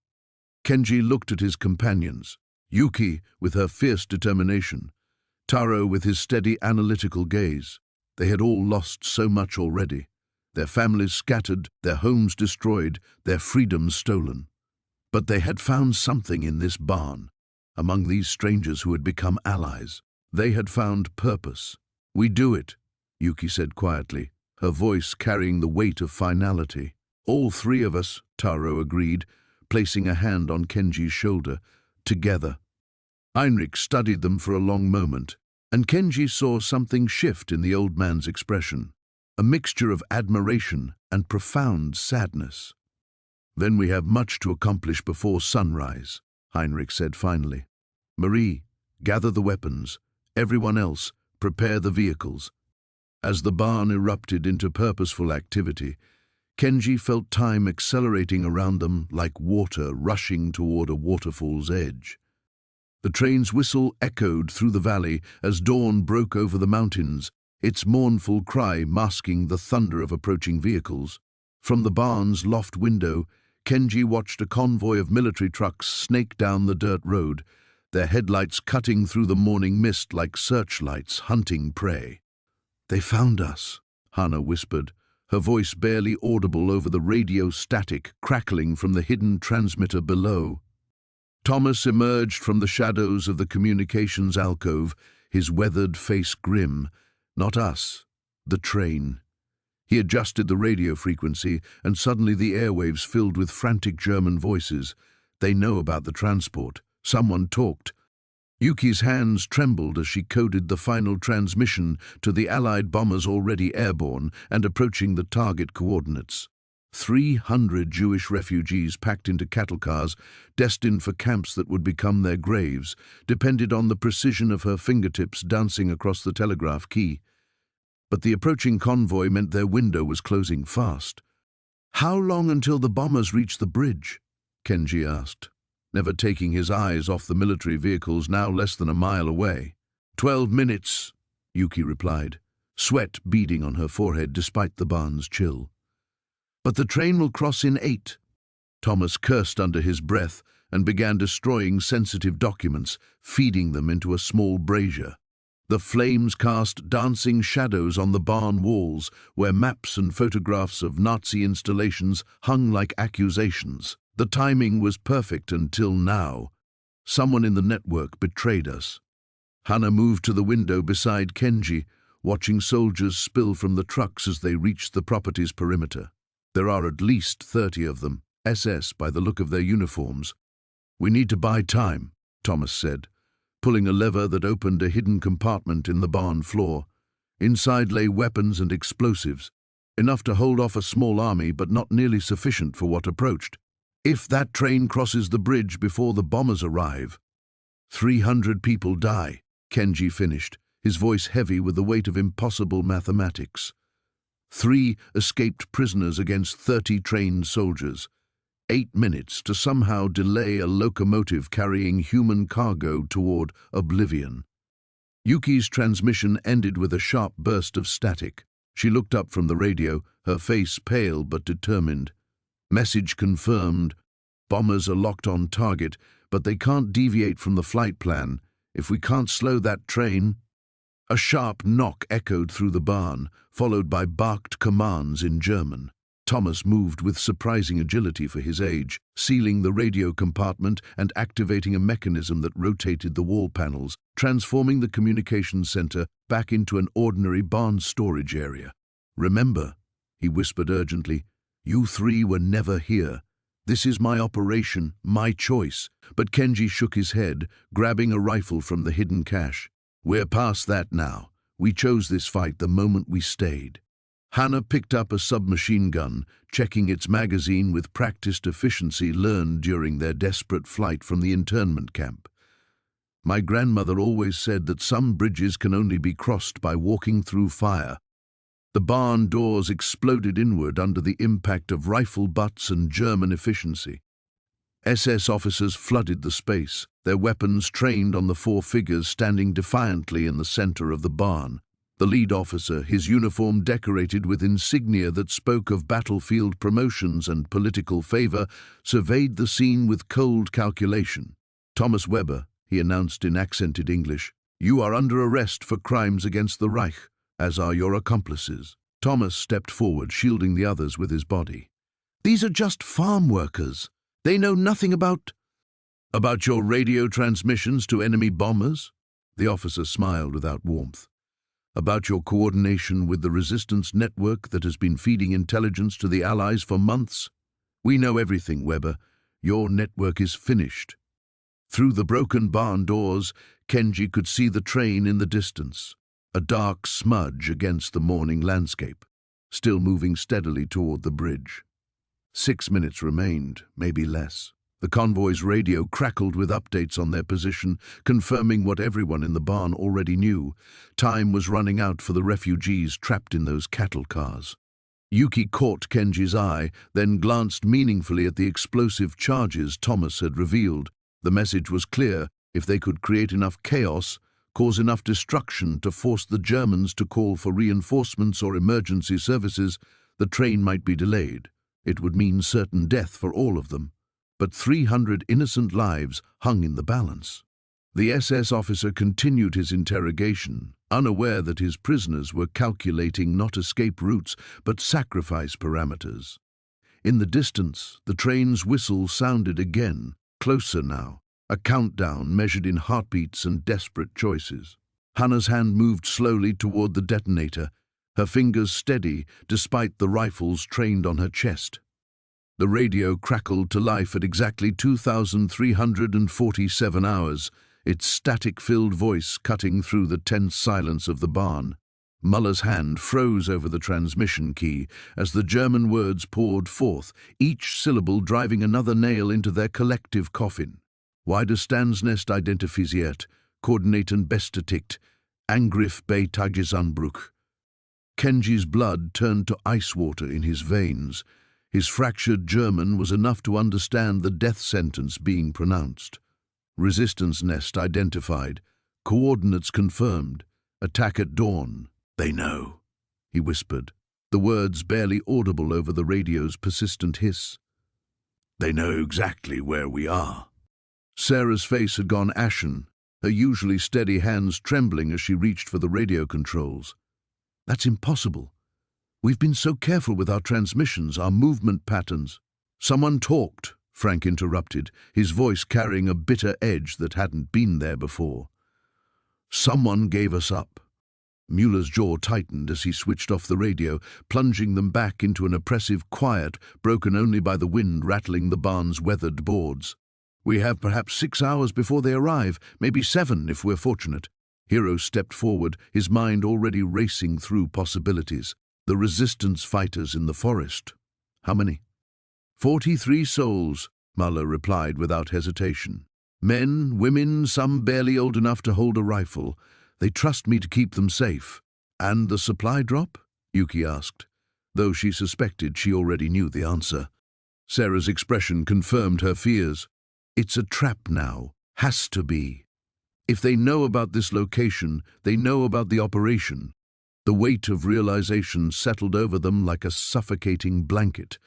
Kenji looked at his companions, Yuki with her fierce determination, Taro with his steady analytical gaze. They had all lost so much already. Their families scattered, their homes destroyed, their freedoms stolen. But they had found something in this barn, among these strangers who had become allies. They had found purpose. "We do it," Yuki said quietly, her voice carrying the weight of finality. "All 3 of us," Taro agreed, placing a hand on Kenji's shoulder, "together." Henrik studied them for a long moment, And Kenji saw something shift in the old man's expression, a mixture of admiration and profound sadness. "Then we have much to accomplish before sunrise," Henrik said finally. "Marie, gather the weapons. Everyone else, prepare the vehicles." As the barn erupted into purposeful activity, Kenji felt time accelerating around them like water rushing toward a waterfall's edge. The train's whistle echoed through the valley as dawn broke over the mountains, its mournful cry masking the thunder of approaching vehicles. From the barn's loft window, Kenji watched a convoy of military trucks snake down the dirt road, their headlights cutting through the morning mist like searchlights hunting prey. "They found us," Hannah whispered, her voice barely audible over the radio static crackling from the hidden transmitter below. Thomas emerged from the shadows of the communications alcove, his weathered face grim. "Not us, the train." He adjusted the radio frequency, and suddenly the airwaves filled with frantic German voices. "They know about the transport. Someone talked." Yuki's hands trembled as she coded the final transmission to the Allied bombers already airborne and approaching the target coordinates. 300 Jewish refugees packed into cattle cars, destined for camps that would become their graves, depended on the precision of her fingertips dancing across the telegraph key. But the approaching convoy meant their window was closing fast. "How long until the bombers reach the bridge?" Kenji asked, never taking his eyes off the military vehicles now less than a mile away. 12 minutes, Yuki replied, sweat beading on her forehead despite the barn's chill. "But the train will cross in 8. Thomas cursed under his breath and began destroying sensitive documents, feeding them into a small brazier. The flames cast dancing shadows on the barn walls, where maps and photographs of Nazi installations hung like accusations. The timing was perfect until now. Someone in the network betrayed us. Hannah moved to the window beside Kenji, watching soldiers spill from the trucks as they reached the property's perimeter. There are at least 30 of them, SS by the look of their uniforms. "We need to buy time," Thomas said, pulling a lever that opened a hidden compartment in the barn floor. Inside lay weapons and explosives, enough to hold off a small army but not nearly sufficient for what approached. "If that train crosses the bridge before the bombers arrive, 300 people die," Kenji finished, his voice heavy with the weight of impossible mathematics. 3 escaped prisoners against 30 trained soldiers. 8 minutes to somehow delay a locomotive carrying human cargo toward oblivion. Yuki's transmission ended with a sharp burst of static. She looked up from the radio, her face pale but determined. "Message confirmed. Bombers are locked on target, but they can't deviate from the flight plan. If we can't slow that train..." A sharp knock echoed through the barn, followed by barked commands in German. Thomas moved with surprising agility for his age, sealing the radio compartment and activating a mechanism that rotated the wall panels, transforming the communications center back into an ordinary barn storage area. "Remember," he whispered urgently, "you 3 were never here. This is my operation, my choice." But Kenji shook his head, grabbing a rifle from the hidden cache. "We're past that now. We chose this fight the moment we stayed." Hannah picked up a submachine gun, checking its magazine with practiced efficiency learned during their desperate flight from the internment camp. "My grandmother always said that some bridges can only be crossed by walking through fire." The barn doors exploded inward under the impact of rifle butts and German efficiency. SS officers flooded the space, their weapons trained on the 4 figures standing defiantly in the center of the barn. The lead officer, his uniform decorated with insignia that spoke of battlefield promotions and political favor, surveyed the scene with cold calculation. "Thomas Weber," he announced in accented English, "you are under arrest for crimes against the Reich, as are your accomplices." Thomas stepped forward, shielding the others with his body. "These are just farm workers. They know nothing about..." "About your radio transmissions to enemy bombers?" The officer smiled without warmth. "About your coordination with the resistance network that has been feeding intelligence to the Allies for months? We know everything, Weber. Your network is finished." Through the broken barn doors, Kenji could see the train in the distance, a dark smudge against the morning landscape, still moving steadily toward the bridge. 6 minutes remained, maybe less. The convoy's radio crackled with updates on their position, confirming what everyone in the barn already knew. Time was running out for the refugees trapped in those cattle cars. Yuki caught Kenji's eye, then glanced meaningfully at the explosive charges Thomas had revealed. The message was clear: if they could create enough chaos, cause enough destruction to force the Germans to call for reinforcements or emergency services, the train might be delayed. It would mean certain death for all of them. But 300 innocent lives hung in the balance. The SS officer continued his interrogation, unaware that his prisoners were calculating not escape routes, but sacrifice parameters. In the distance, the train's whistle sounded again, closer now, a countdown measured in heartbeats and desperate choices. Hannah's hand moved slowly toward the detonator, her fingers steady despite the rifles trained on her chest. The radio crackled to life at exactly 2,347 hours, its static-filled voice cutting through the tense silence of the barn. Muller's hand froze over the transmission key as the German words poured forth, each syllable driving another nail into their collective coffin. Widerstandsnest identifiziert, Koordinaten bestätigt, Angriff bei Tagesanbruch. Kenji's blood turned to ice water in his veins. His fractured German was enough to understand the death sentence being pronounced. Resistance nest identified. Coordinates confirmed. Attack at dawn. They know, he whispered, the words barely audible over the radio's persistent hiss. They know exactly where we are. Sarah's face had gone ashen, her usually steady hands trembling as she reached for the radio controls. That's impossible. We've been so careful with our transmissions, our movement patterns. Someone talked, Frank interrupted, his voice carrying a bitter edge that hadn't been there before. Someone gave us up. Mueller's jaw tightened as he switched off the radio, plunging them back into an oppressive quiet broken only by the wind rattling the barn's weathered boards. We have perhaps 6 hours before they arrive, maybe 7 if we're fortunate. Hero stepped forward, his mind already racing through possibilities. The resistance fighters in the forest. How many? 43 souls, Muller replied without hesitation. Men, women, some barely old enough to hold a rifle. They trust me to keep them safe. And the supply drop? Yuki asked, though she suspected she already knew the answer. Sarah's expression confirmed her fears. It's a trap now. Has to be. If they know about this location, they know about the operation. The weight of realization settled over them like a suffocating blanket.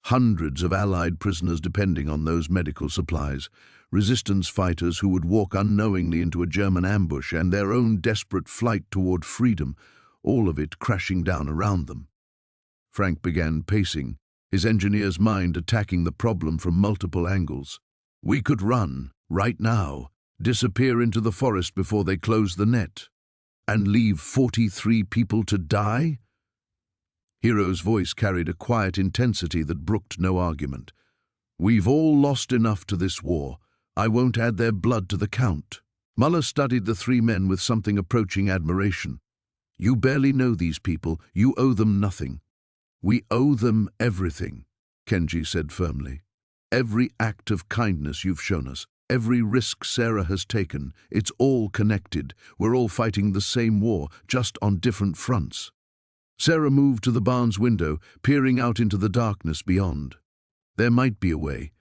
Hundreds of Allied prisoners depending on those medical supplies, resistance fighters who would walk unknowingly into a German ambush, and their own desperate flight toward freedom, all of it crashing down around them. Frank began pacing, his engineer's mind attacking the problem from multiple angles. We could run, right now, disappear into the forest before they close the net. And leave 43 people to die? Hero's voice carried a quiet intensity that brooked no argument. We've all lost enough to this war. I won't add their blood to the count. Muller studied the 3 men with something approaching admiration. You barely know these people. You owe them nothing. We owe them everything, Kenji said firmly. Every act of kindness you've shown us. Every risk Sarah has taken, it's all connected. We're all fighting the same war, just on different fronts. Sarah moved to the barn's window, peering out into the darkness beyond. There might be a way.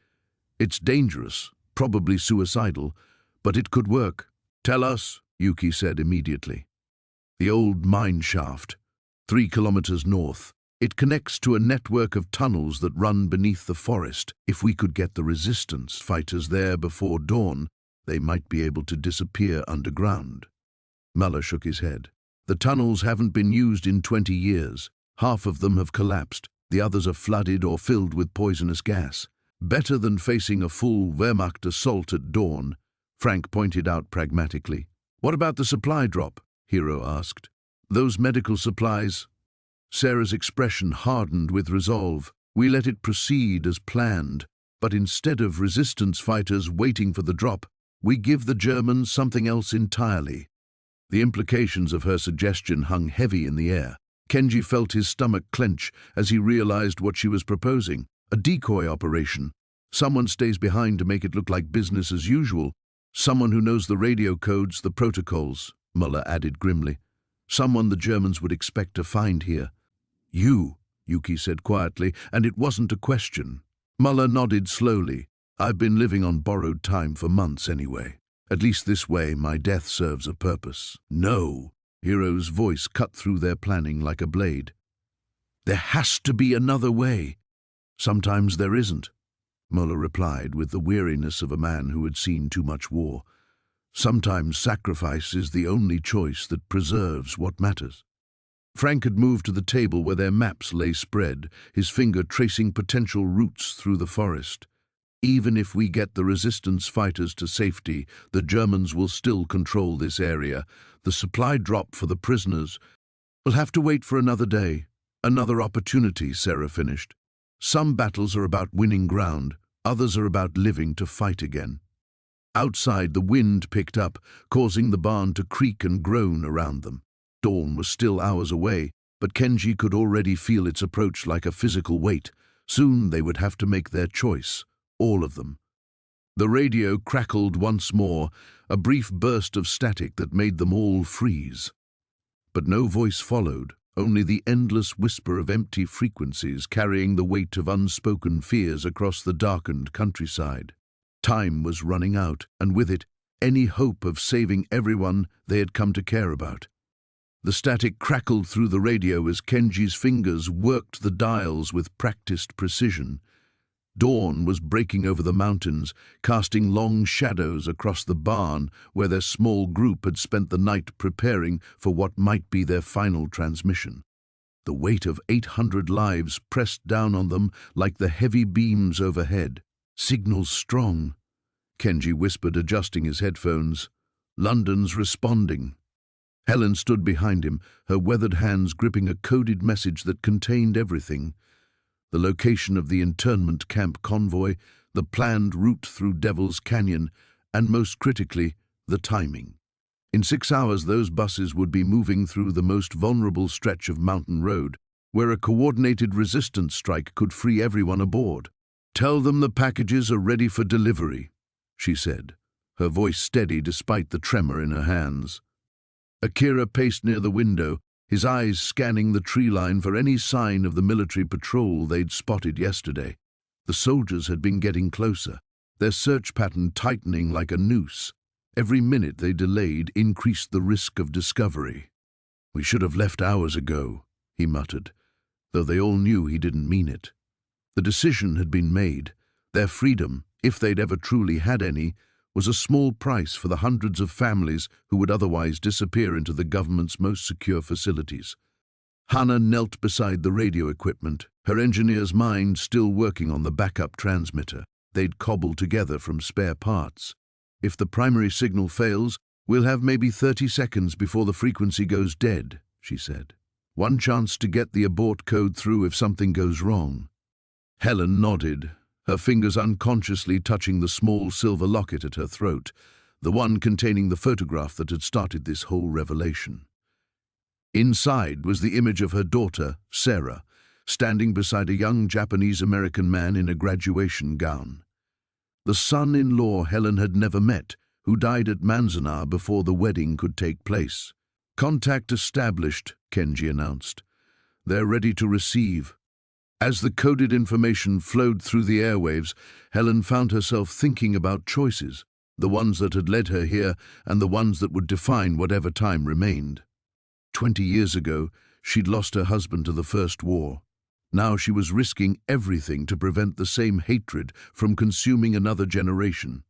It's dangerous, probably suicidal, but it could work. Tell us, Yuki said immediately. The old mine shaft, 3 kilometers north. It connects to a network of tunnels that run beneath the forest. If we could get the resistance fighters there before dawn, they might be able to disappear underground. Muller shook his head. The tunnels haven't been used in 20 years. Half of them have collapsed. The others are flooded or filled with poisonous gas. Better than facing a full Wehrmacht assault at dawn, Frank pointed out pragmatically. What about the supply drop? Hero asked. Those medical supplies. Sarah's expression hardened with resolve. We let it proceed as planned, but instead of resistance fighters waiting for the drop, We give the Germans something else entirely. The implications of her suggestion hung heavy in the air. Kenji felt his stomach clench as he realized what she was proposing. A decoy operation. Someone stays behind to make it look like business as usual. Someone who knows the radio codes, the protocols, Muller added grimly. Someone the Germans would expect to find here. You, Yuki said quietly, and it wasn't a question. Muller nodded slowly. I've been living on borrowed time for months anyway. At least this way my death serves a purpose. No, Hiro's voice cut through their planning like a blade. There has to be another way. Sometimes there isn't, Muller replied with the weariness of a man who had seen too much war. Sometimes sacrifice is the only choice that preserves what matters. Frank had moved to the table where their maps lay spread, his finger tracing potential routes through the forest. Even if we get the resistance fighters to safety, the Germans will still control this area. The supply drop for the prisoners. We'll have to wait for another day, another opportunity, Sarah finished. Some battles are about winning ground, others are about living to fight again. Outside, the wind picked up, causing the barn to creak and groan around them. Dawn was still hours away, but Kenji could already feel its approach like a physical weight. Soon they would have to make their choice, all of them. The radio crackled once more, a brief burst of static that made them all freeze. But no voice followed, only the endless whisper of empty frequencies carrying the weight of unspoken fears across the darkened countryside. Time was running out, and with it, any hope of saving everyone they had come to care about. The static crackled through the radio as Kenji's fingers worked the dials with practiced precision. Dawn was breaking over the mountains, casting long shadows across the barn where their small group had spent the night preparing for what might be their final transmission. The weight of 800 lives pressed down on them like the heavy beams overhead. Signals strong, Kenji whispered, adjusting his headphones. London's responding. Helen stood behind him, her weathered hands gripping a coded message that contained everything. The location of the internment camp convoy, the planned route through Devil's Canyon, and most critically, the timing. In 6 hours, those buses would be moving through the most vulnerable stretch of mountain road, where a coordinated resistance strike could free everyone aboard. Tell them the packages are ready for delivery, she said, her voice steady despite the tremor in her hands. Akira paced near the window, his eyes scanning the tree line for any sign of the military patrol they'd spotted yesterday. The soldiers had been getting closer, their search pattern tightening like a noose. Every minute they delayed increased the risk of discovery. We should have left hours ago, he muttered, though they all knew he didn't mean it. The decision had been made. Their freedom, if they'd ever truly had any, was a small price for the hundreds of families who would otherwise disappear into the government's most secure facilities. Hannah knelt beside the radio equipment, her engineer's mind still working on the backup transmitter they'd cobbled together from spare parts. If the primary signal fails, we'll have maybe 30 seconds before the frequency goes dead, she said. One chance to get the abort code through if something goes wrong. Helen nodded, her fingers unconsciously touching the small silver locket at her throat, the one containing the photograph that had started this whole revelation. Inside was the image of her daughter, Sarah, standing beside a young Japanese-American man in a graduation gown. The son-in-law Helen had never met, who died at Manzanar before the wedding could take place. Contact established, Kenji announced. They're ready to receive. As the coded information flowed through the airwaves, Helen found herself thinking about choices, the ones that had led her here and the ones that would define whatever time remained. 20 years ago, she'd lost her husband to the First War. Now she was risking everything to prevent the same hatred from consuming another generation.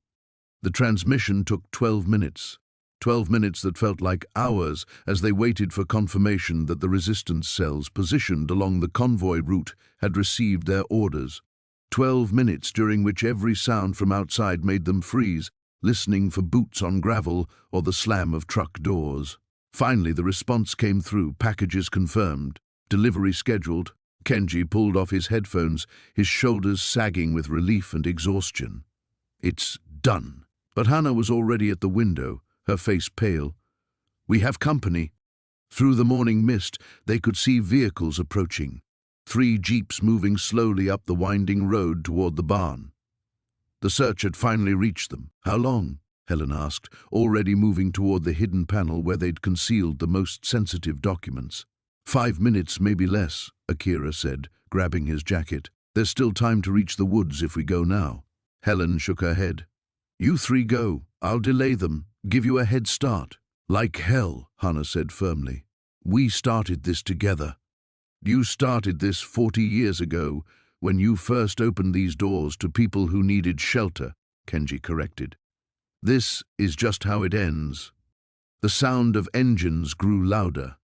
The transmission took 12 minutes. 12 minutes that felt like hours as they waited for confirmation that the resistance cells positioned along the convoy route had received their orders. 12 minutes during which every sound from outside made them freeze, listening for boots on gravel or the slam of truck doors. Finally, the response came through, packages confirmed, delivery scheduled. Kenji pulled off his headphones, his shoulders sagging with relief and exhaustion. It's done, But Hannah was already at the window, her face pale. "We have company." Through the morning mist, they could see vehicles approaching. 3 jeeps moving slowly up the winding road toward the barn. The search had finally reached them. "How long?" Helen asked, already moving toward the hidden panel where they'd concealed the most sensitive documents. 5 minutes, maybe less, Akira said, grabbing his jacket. "There's still time to reach the woods if we go now." Helen shook her head. "You 3 go. I'll delay them, give you a head start." "Like hell," Hannah said firmly. "We started this together." "You started this 40 years ago, when you first opened these doors to people who needed shelter," Kenji corrected. "This is just how it ends." The sound of engines grew louder.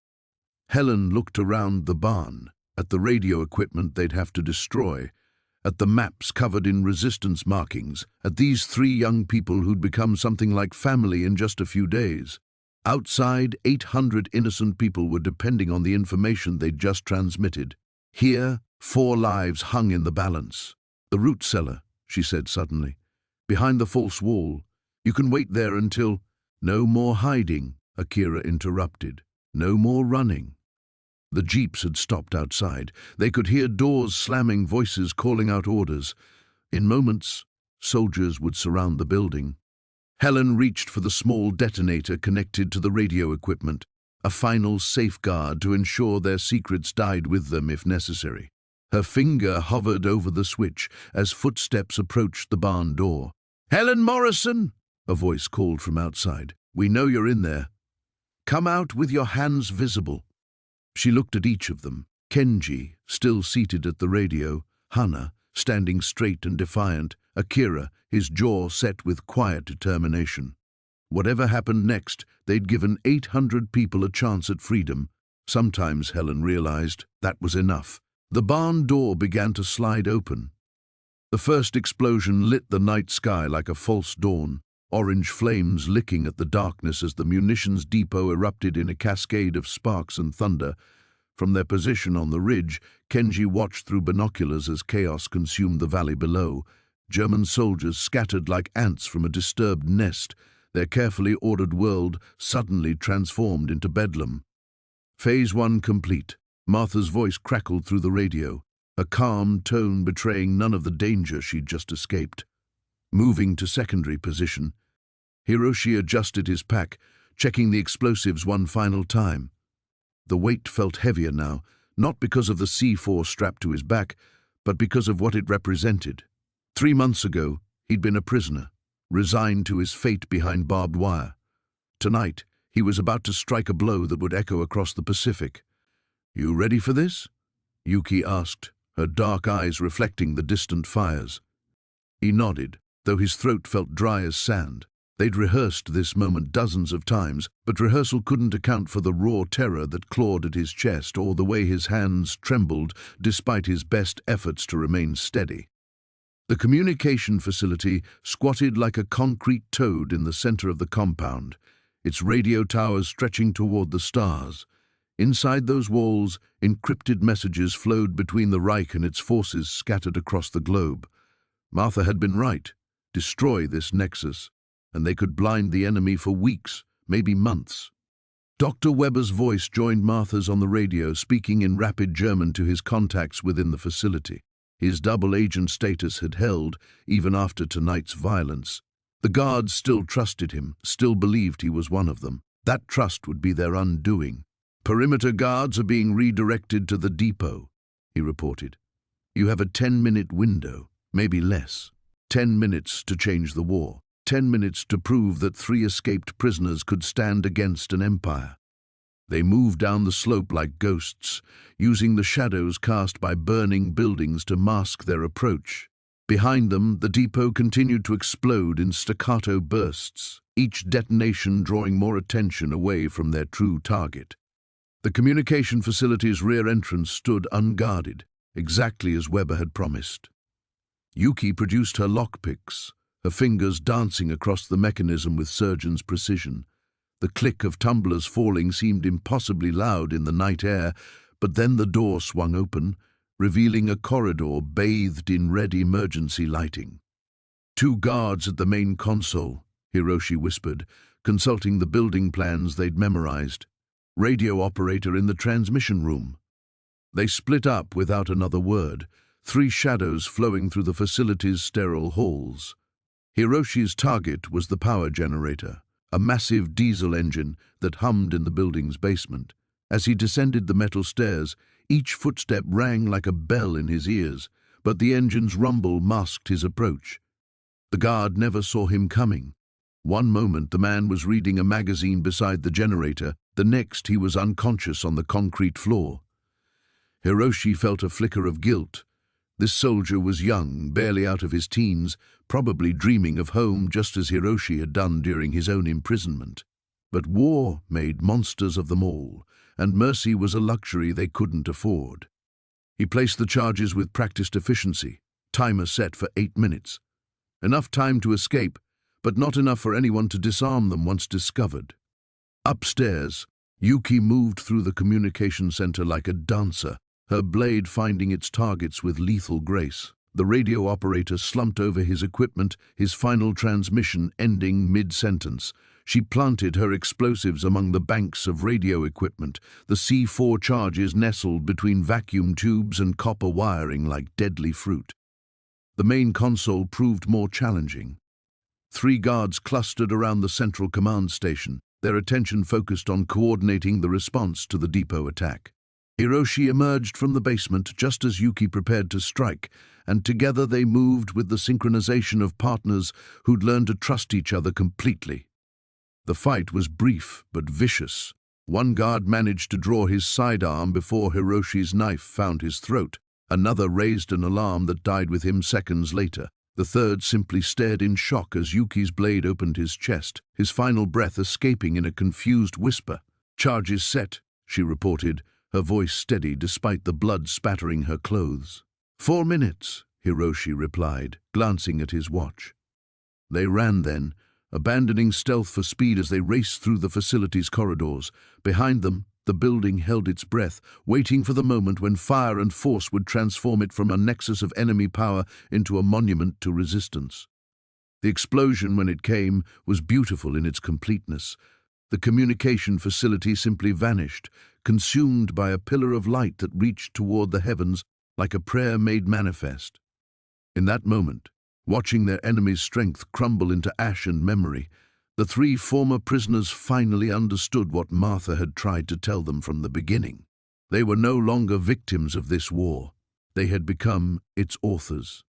Helen looked around the barn, at the radio equipment they'd have to destroy, at the maps covered in resistance markings, at these 3 young people who'd become something like family in just a few days. Outside, 800 innocent people were depending on the information they'd just transmitted. Here, 4 lives hung in the balance. "The root cellar," she said suddenly. "Behind the false wall. You can wait there until—" "No more hiding," Akira interrupted. "No more running." The jeeps had stopped outside. They could hear doors slamming, voices calling out orders. In moments, soldiers would surround the building. Helen reached for the small detonator connected to the radio equipment, a final safeguard to ensure their secrets died with them if necessary. Her finger hovered over the switch as footsteps approached the barn door. "Helen Morrison!" a voice called from outside. "We know you're in there. Come out with your hands visible." She looked at each of them. Kenji, still seated at the radio, Hannah, standing straight and defiant, Akira, his jaw set with quiet determination. Whatever happened next, they'd given 800 people a chance at freedom. Sometimes, Helen realized, that was enough. The barn door began to slide open. The first explosion lit the night sky like a false dawn, orange flames licking at the darkness as the munitions depot erupted in a cascade of sparks and thunder. From their position on the ridge, Kenji watched through binoculars as chaos consumed the valley below. German soldiers scattered like ants from a disturbed nest, their carefully ordered world suddenly transformed into bedlam. Phase 1 complete. Martha's voice crackled through the radio, a calm tone betraying none of the danger she'd just escaped. Moving to secondary position, Hiroshi adjusted his pack, checking the explosives one final time. The weight felt heavier now, not because of the C4 strapped to his back, but because of what it represented. 3 months ago, he'd been a prisoner, resigned to his fate behind barbed wire. Tonight, he was about to strike a blow that would echo across the Pacific. "You ready for this?" Yuki asked, her dark eyes reflecting the distant fires. He nodded, though his throat felt dry as sand. They'd rehearsed this moment dozens of times, but rehearsal couldn't account for the raw terror that clawed at his chest or the way his hands trembled despite his best efforts to remain steady. The communication facility squatted like a concrete toad in the center of the compound, its radio towers stretching toward the stars. Inside those walls, encrypted messages flowed between the Reich and its forces scattered across the globe. Martha had been right. Destroy this nexus, and they could blind the enemy for weeks, maybe months. Dr. Weber's voice joined Martha's on the radio, speaking in rapid German to his contacts within the facility. His double agent status had held, even after tonight's violence. The guards still trusted him, still believed he was one of them. That trust would be their undoing. "Perimeter guards are being redirected to the depot," he reported. "You have a 10-minute window, maybe less. 10 minutes to change the war. 10 minutes to prove that 3 escaped prisoners could stand against an empire." They moved down the slope like ghosts, using the shadows cast by burning buildings to mask their approach. Behind them, the depot continued to explode in staccato bursts, each detonation drawing more attention away from their true target. The communication facility's rear entrance stood unguarded, exactly as Weber had promised. Yuki produced her lockpicks, her fingers dancing across the mechanism with surgeon's precision. The click of tumblers falling seemed impossibly loud in the night air, but then the door swung open, revealing a corridor bathed in red emergency lighting. 2 guards at the main console, Hiroshi whispered, consulting the building plans they'd memorized. Radio operator in the transmission room. They split up without another word, 3 shadows flowing through the facility's sterile halls. Hiroshi's target was the power generator, a massive diesel engine that hummed in the building's basement. As he descended the metal stairs, each footstep rang like a bell in his ears, but the engine's rumble masked his approach. The guard never saw him coming. One moment the man was reading a magazine beside the generator, the next he was unconscious on the concrete floor. Hiroshi felt a flicker of guilt. This soldier was young, barely out of his teens, probably dreaming of home just as Hiroshi had done during his own imprisonment. But war made monsters of them all, and mercy was a luxury they couldn't afford. He placed the charges with practiced efficiency, timer set for 8 minutes. Enough time to escape, but not enough for anyone to disarm them once discovered. Upstairs, Yuki moved through the communication center like a dancer, her blade finding its targets with lethal grace. The radio operator slumped over his equipment, his final transmission ending mid-sentence. She planted her explosives among the banks of radio equipment, the C4 charges nestled between vacuum tubes and copper wiring like deadly fruit. The main console proved more challenging. 3 guards clustered around the central command station, their attention focused on coordinating the response to the depot attack. Hiroshi emerged from the basement just as Yuki prepared to strike, and together they moved with the synchronization of partners who'd learned to trust each other completely. The fight was brief but vicious. One guard managed to draw his sidearm before Hiroshi's knife found his throat. Another raised an alarm that died with him seconds later. The third simply stared in shock as Yuki's blade opened his chest, his final breath escaping in a confused whisper. "Charges set," she reported, her voice steady despite the blood spattering her clothes. 4 minutes, Hiroshi replied, glancing at his watch. They ran then, abandoning stealth for speed as they raced through the facility's corridors. Behind them, the building held its breath, waiting for the moment when fire and force would transform it from a nexus of enemy power into a monument to resistance. The explosion, when it came, was beautiful in its completeness. The communication facility simply vanished, consumed by a pillar of light that reached toward the heavens like a prayer made manifest. In that moment, watching their enemy's strength crumble into ash and memory, the 3 former prisoners finally understood what Martha had tried to tell them from the beginning. They were no longer victims of this war. They had become its authors.